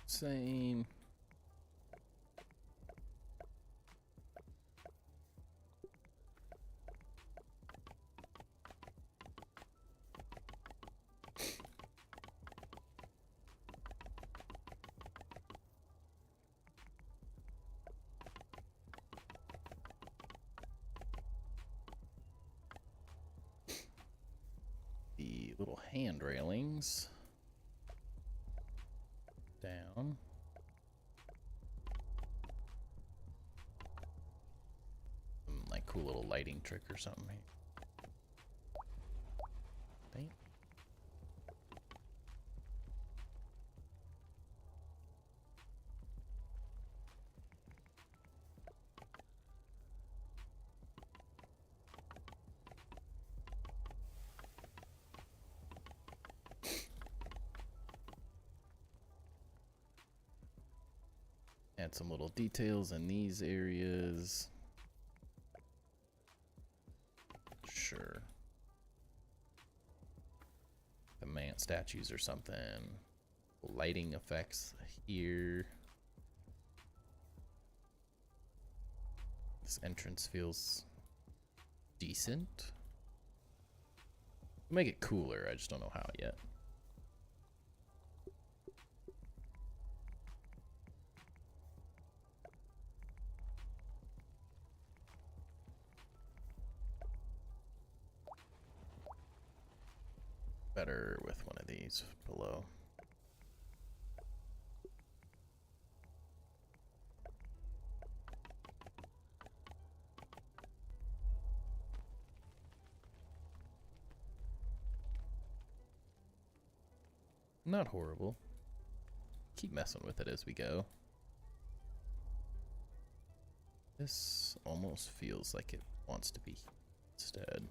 Speaker 1: Same. The little hand railings down. Some like cool little lighting trick or something. Paint. Add some little details in these areas. Sure. The man statues or something. Lighting effects here. This entrance feels decent. Make it cooler, I just don't know how yet. Better with one of these below. Not horrible. Keep messing with it as we go. This almost feels like it wants to be instead.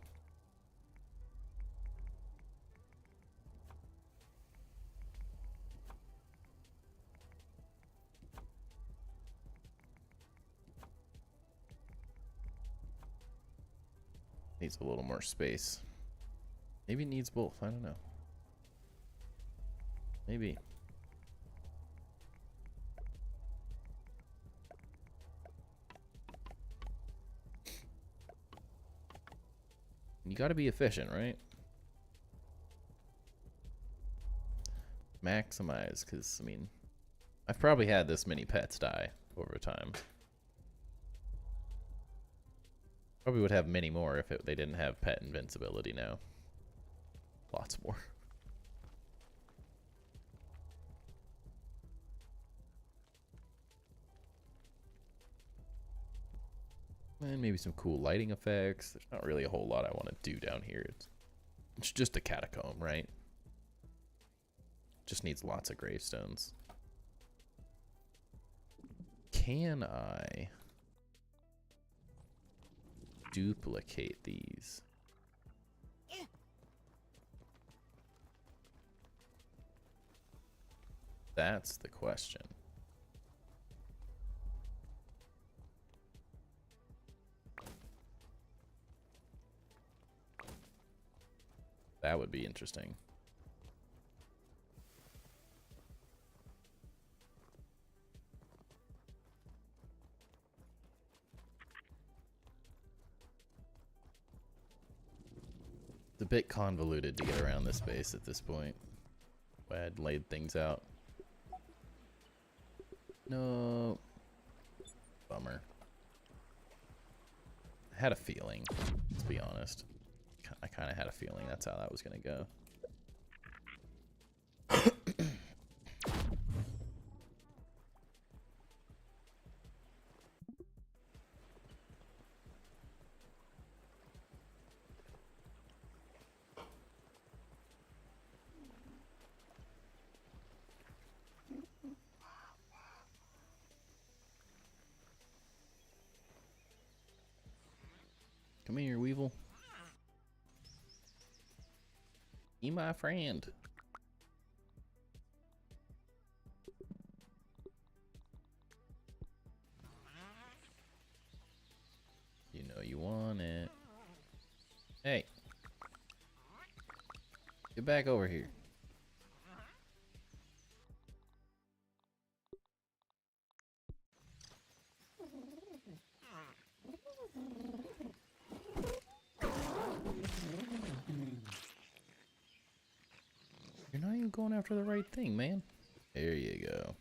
Speaker 1: Needs a little more space. Maybe it needs both. I don't know. Maybe. You gotta be efficient, right? Maximize, because, I mean, I've probably had this many pets die over time. Probably would have many more if they didn't have pet invincibility now. Lots more. And maybe some cool lighting effects. There's not really a whole lot I want to do down here. It's just a catacomb, right? Just needs lots of gravestones. Can I duplicate these? That's the question. That would be interesting. It's a bit convoluted to get around this base at this point. I had laid things out. No. Bummer. I had a feeling, let's be honest. I kind of had a feeling that's how that was going to go. Come here, Weevil. Be my friend. You know you want it. Hey. Get back over here. You're not even going after the right thing, man. There you go.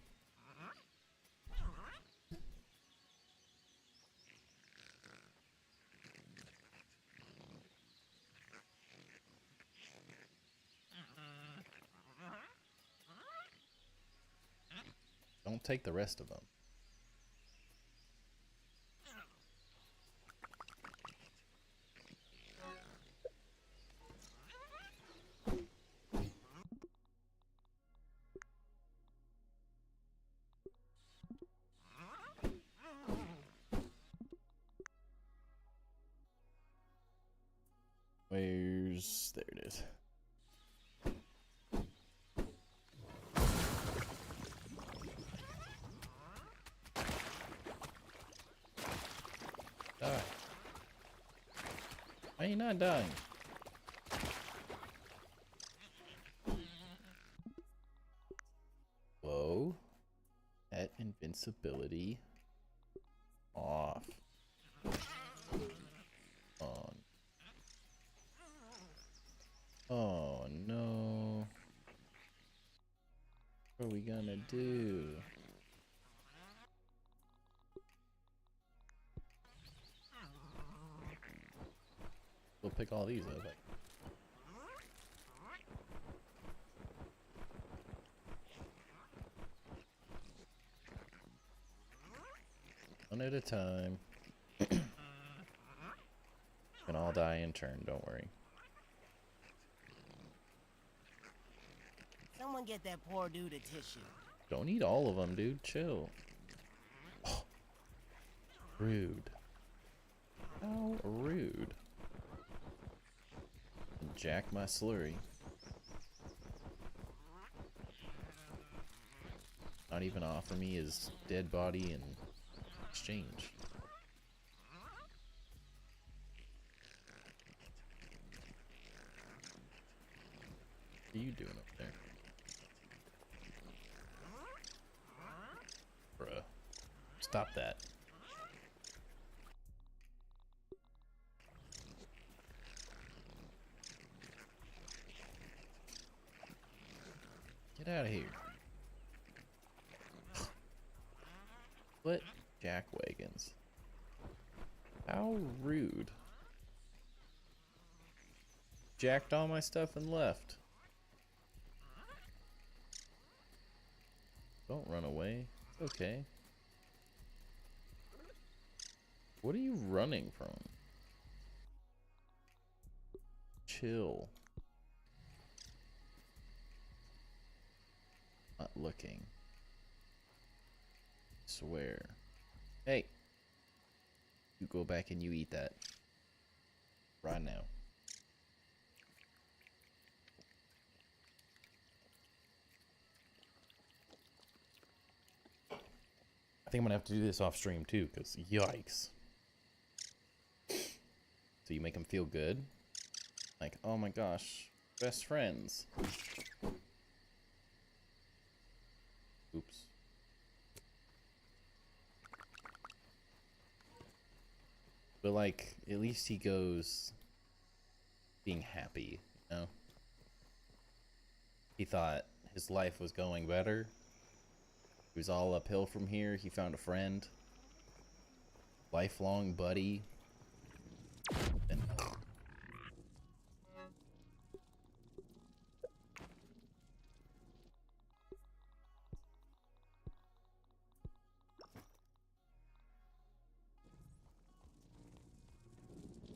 Speaker 1: Don't take the rest of them. Where's... there it is. Die. Why are you not dying? Whoa. That invincibility off. On. Oh no. What are we gonna do? We'll pick all these up. One at a time. Can all die in turn, don't worry.
Speaker 2: Someone get that poor dude a tissue.
Speaker 1: Don't eat all of them, dude. Chill. Oh, rude. How rude. Jack my slurry. Not even offer me his dead body in exchange. What are you doing up there? Bruh. Stop that. Get out of here. What? Jack wagons. How rude. Jacked all my stuff and left. Don't run away. It's okay. What are you running from? Chill. Not looking. Swear. Hey. You go back and you eat that. Right now. I think I'm gonna have to do this off stream too, because yikes. So you make them feel good? Like, oh my gosh, best friends. Oops. But like, at least he goes being happy, you know? He thought his life was going better. He was all uphill from here. He found a friend. Lifelong buddy. And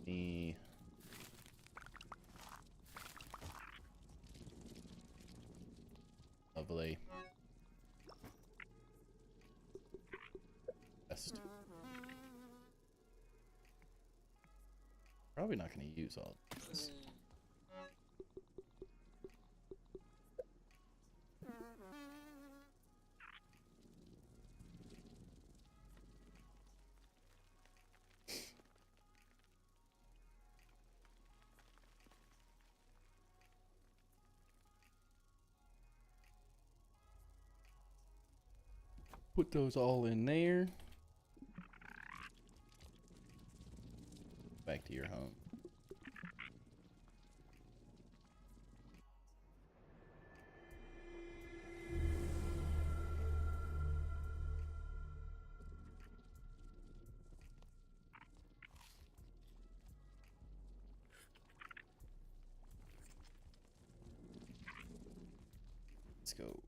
Speaker 1: he... Lovely. Best. Probably not going to use all of this. Put those all in there. Back to your home. Let's go.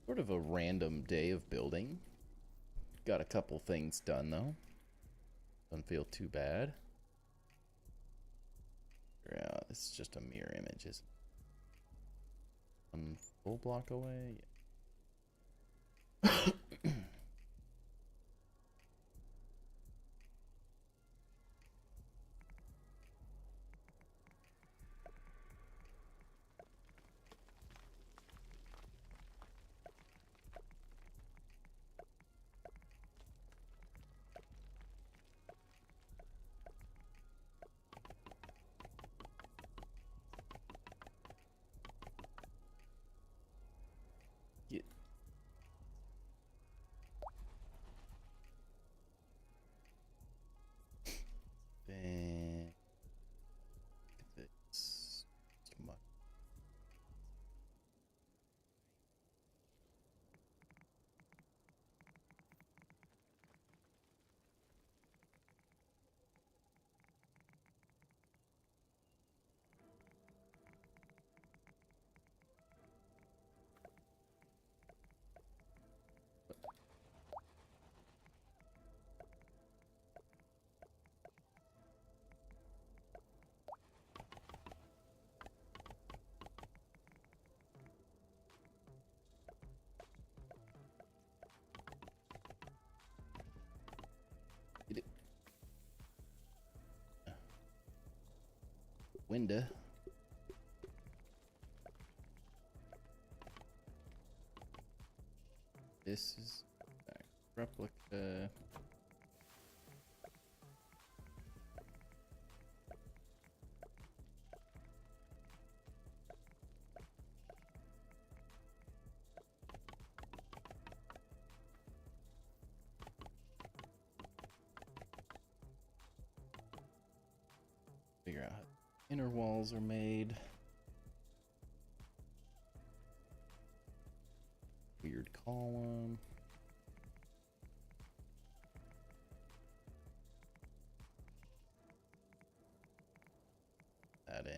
Speaker 1: Sort of a random day of building. Got a couple things done though. Doesn't feel too bad. Yeah, this is just a mirror image. Is one full block away? Yeah. Get then this. Get it. Window. This is replica. Figure out how inner walls are made. Weird column. That in.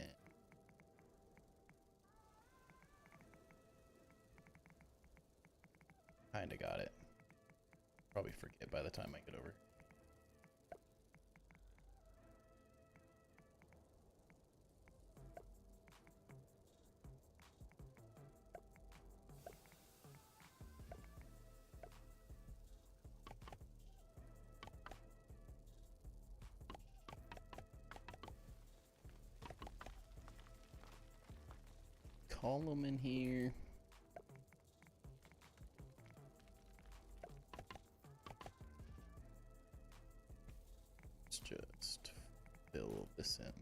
Speaker 1: Kinda got it. Probably forget by the time I get over. Column in here. Let's just fill this in.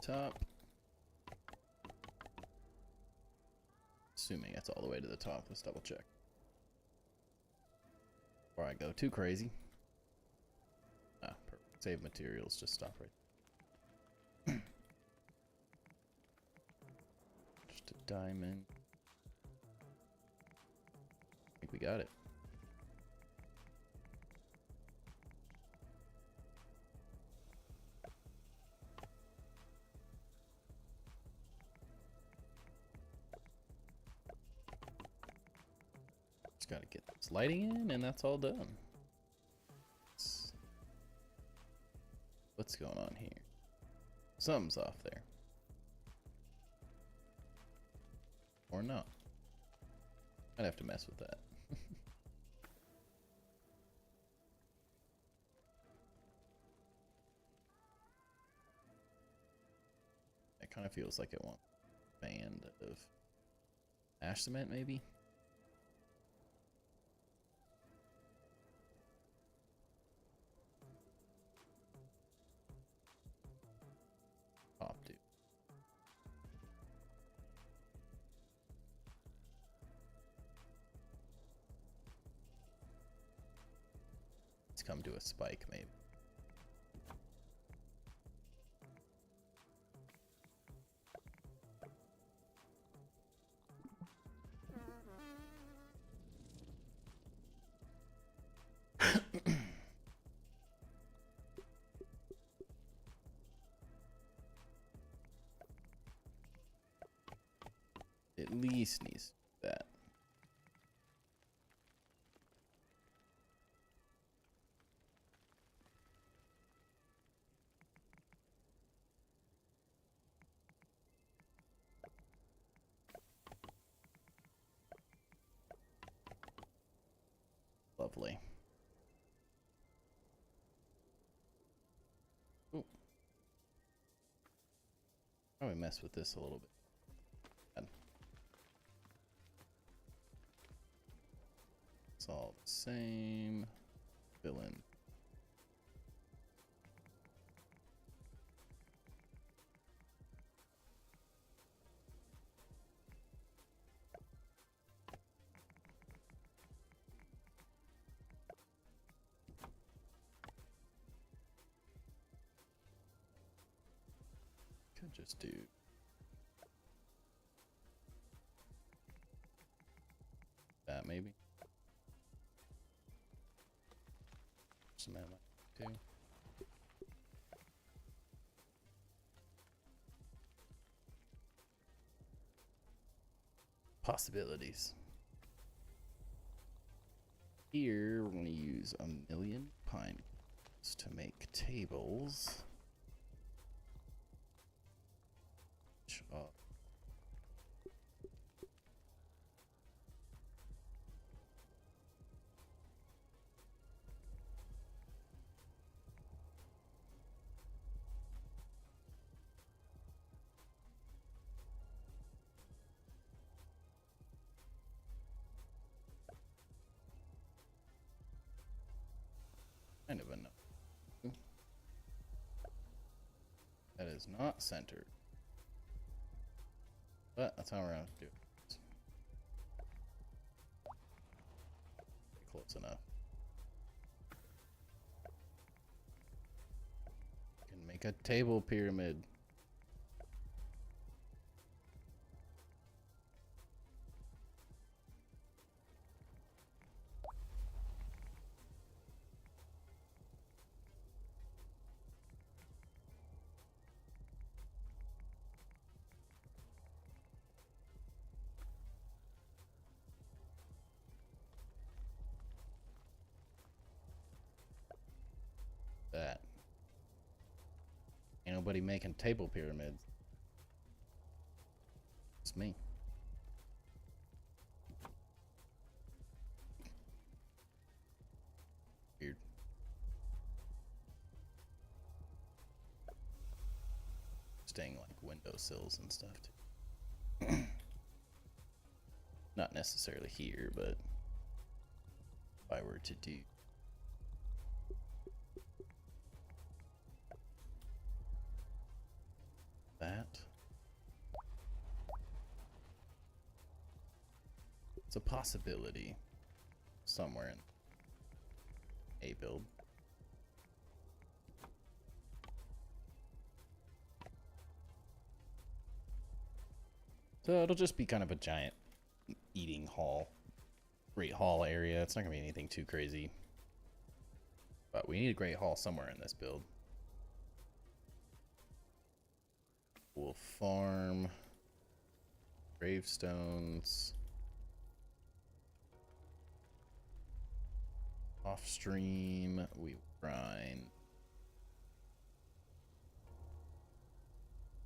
Speaker 1: Top. Assuming it's all the way to the top. Let's double check. Before I go too crazy. Ah, perfect. Save materials, just stop right there. Just a diamond. I think we got it. Just gotta get this lighting in and that's all done. What's going on here? Something's off there. Or not. I'd have to mess with that. It kind of feels like it wants a band of ash cement, maybe? Pop, dude. Let's come to a spike, maybe. At least needs that. Lovely. Ooh. Probably mess with this a little bit. It's all the same. Fill in. Could just do that, maybe. Some ammo too. Possibilities. Here we're going to use 1,000,000 pine cones to make tables. Kind of enough. That is not centered. But that's how we're going to do it. Close enough. Can make a table pyramid. That. Ain't nobody making table pyramids. It's me. Weird. Staying like windowsills and stuff too. Not necessarily here, but if I were to do that. It's a possibility somewhere in a build. So it'll just be kind of a giant eating hall, great hall area. It's not gonna be anything too crazy, but we need a great hall somewhere in this build. We'll farm gravestones off stream. We grind.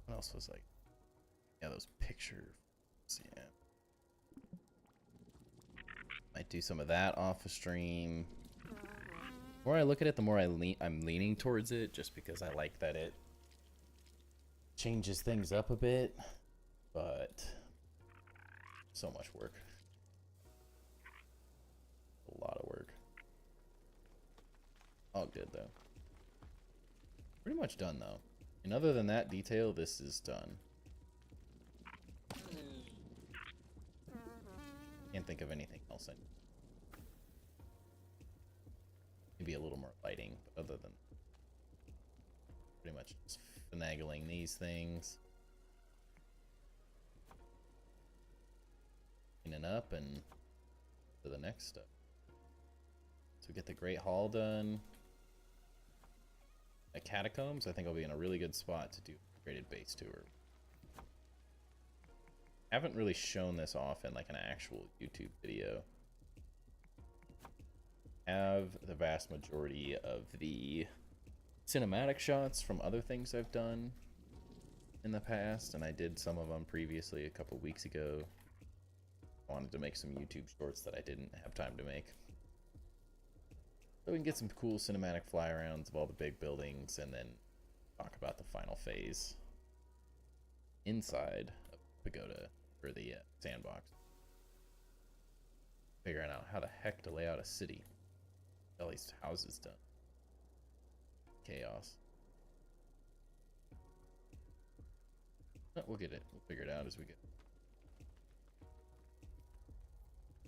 Speaker 1: What else was like? Yeah, those pictures. Yeah. Might do some of that off a stream. The more I look at it, the more I'm leaning towards it, just because I like that it changes things up a bit. But so much work. A lot of work. All good though. Pretty much done though. And other than that detail, this is done. Can't think of anything else. Maybe a little more lighting, but other than pretty much just finagling these things. Cleaning up and to the next step. So get the Great Hall done. At Catacombs, I think I'll be in a really good spot to do a graded base tour. Haven't really shown this off in like an actual YouTube video. Have the vast majority of the cinematic shots from other things I've done in the past, and I did some of them previously a couple weeks ago. I wanted to make some YouTube shorts that I didn't have time to make. So we can get some cool cinematic fly-arounds of all the big buildings and then talk about the final phase inside of Pagoda, or the sandbox. Figuring out how the heck to lay out a city. All these houses done. Chaos. But we'll get it. We'll figure it out as we get.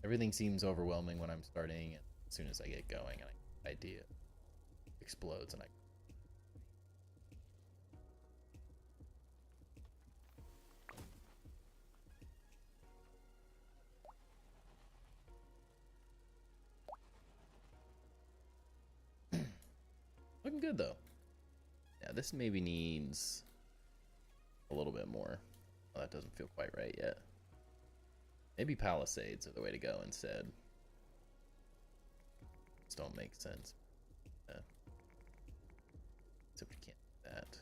Speaker 1: Everything seems overwhelming when I'm starting, and as soon as I get going, an idea explodes, and I. Looking good though. Yeah, this maybe needs a little bit more. Well, that doesn't feel quite right yet. Maybe palisades are the way to go instead. These don't make sense. Yeah. Except we can't do that.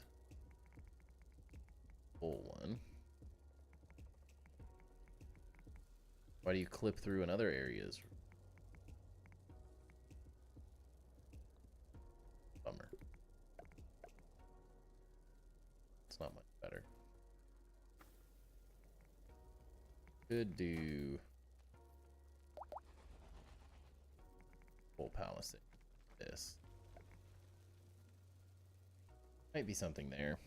Speaker 1: Full one. Why do you clip through in other areas? Bummer. It's not much better. Could do full palisade. This might be something there.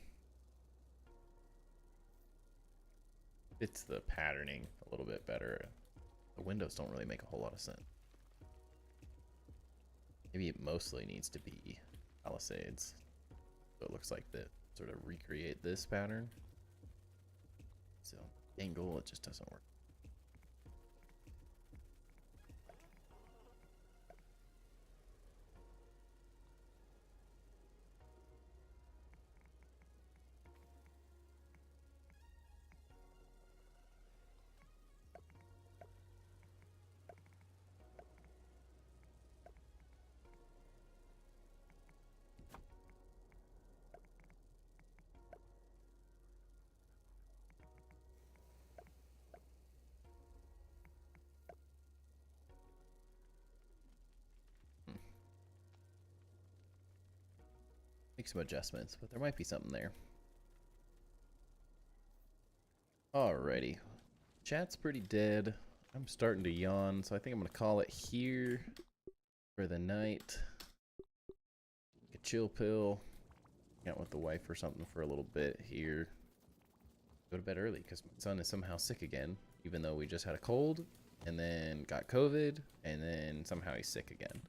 Speaker 1: Fits the patterning a little bit better. The windows don't really make a whole lot of sense. Maybe it mostly needs to be palisades. So it looks like that sort of recreate this pattern. So angle, it just doesn't work. Make some adjustments, but there might be something there. Alrighty. Chat's pretty dead. I'm starting to yawn, so I think I'm gonna call it here for the night. Take a chill pill. Hang out with the wife or something for a little bit here. Go to bed early because my son is somehow sick again, even though we just had a cold and then got COVID and then somehow he's sick again.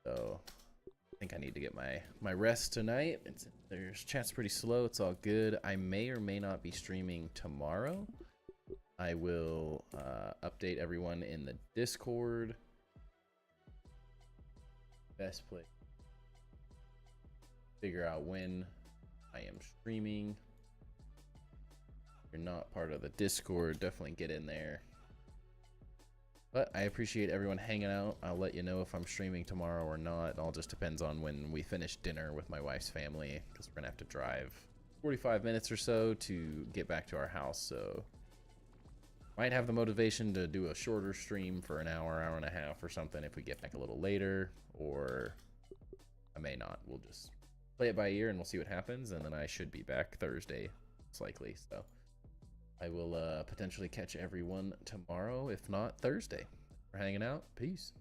Speaker 1: So I think I need to get my rest tonight. There's chat's pretty slow. It's all good. I may or may not be streaming tomorrow. I will update everyone in the Discord. Best place. Figure out when I am streaming. If you're not part of the Discord, definitely get in there. But I appreciate everyone hanging out. I'll let you know if I'm streaming tomorrow or not. It all just depends on when we finish dinner with my wife's family, because we're going to have to drive 45 minutes or so to get back to our house. So Might have the motivation to do a shorter stream for an hour, hour and a half or something if we get back a little later, or I may not. We'll just play it by ear and we'll see what happens, and then I should be back Thursday, most likely. So I will potentially catch everyone tomorrow, if not Thursday. For hanging out. Peace.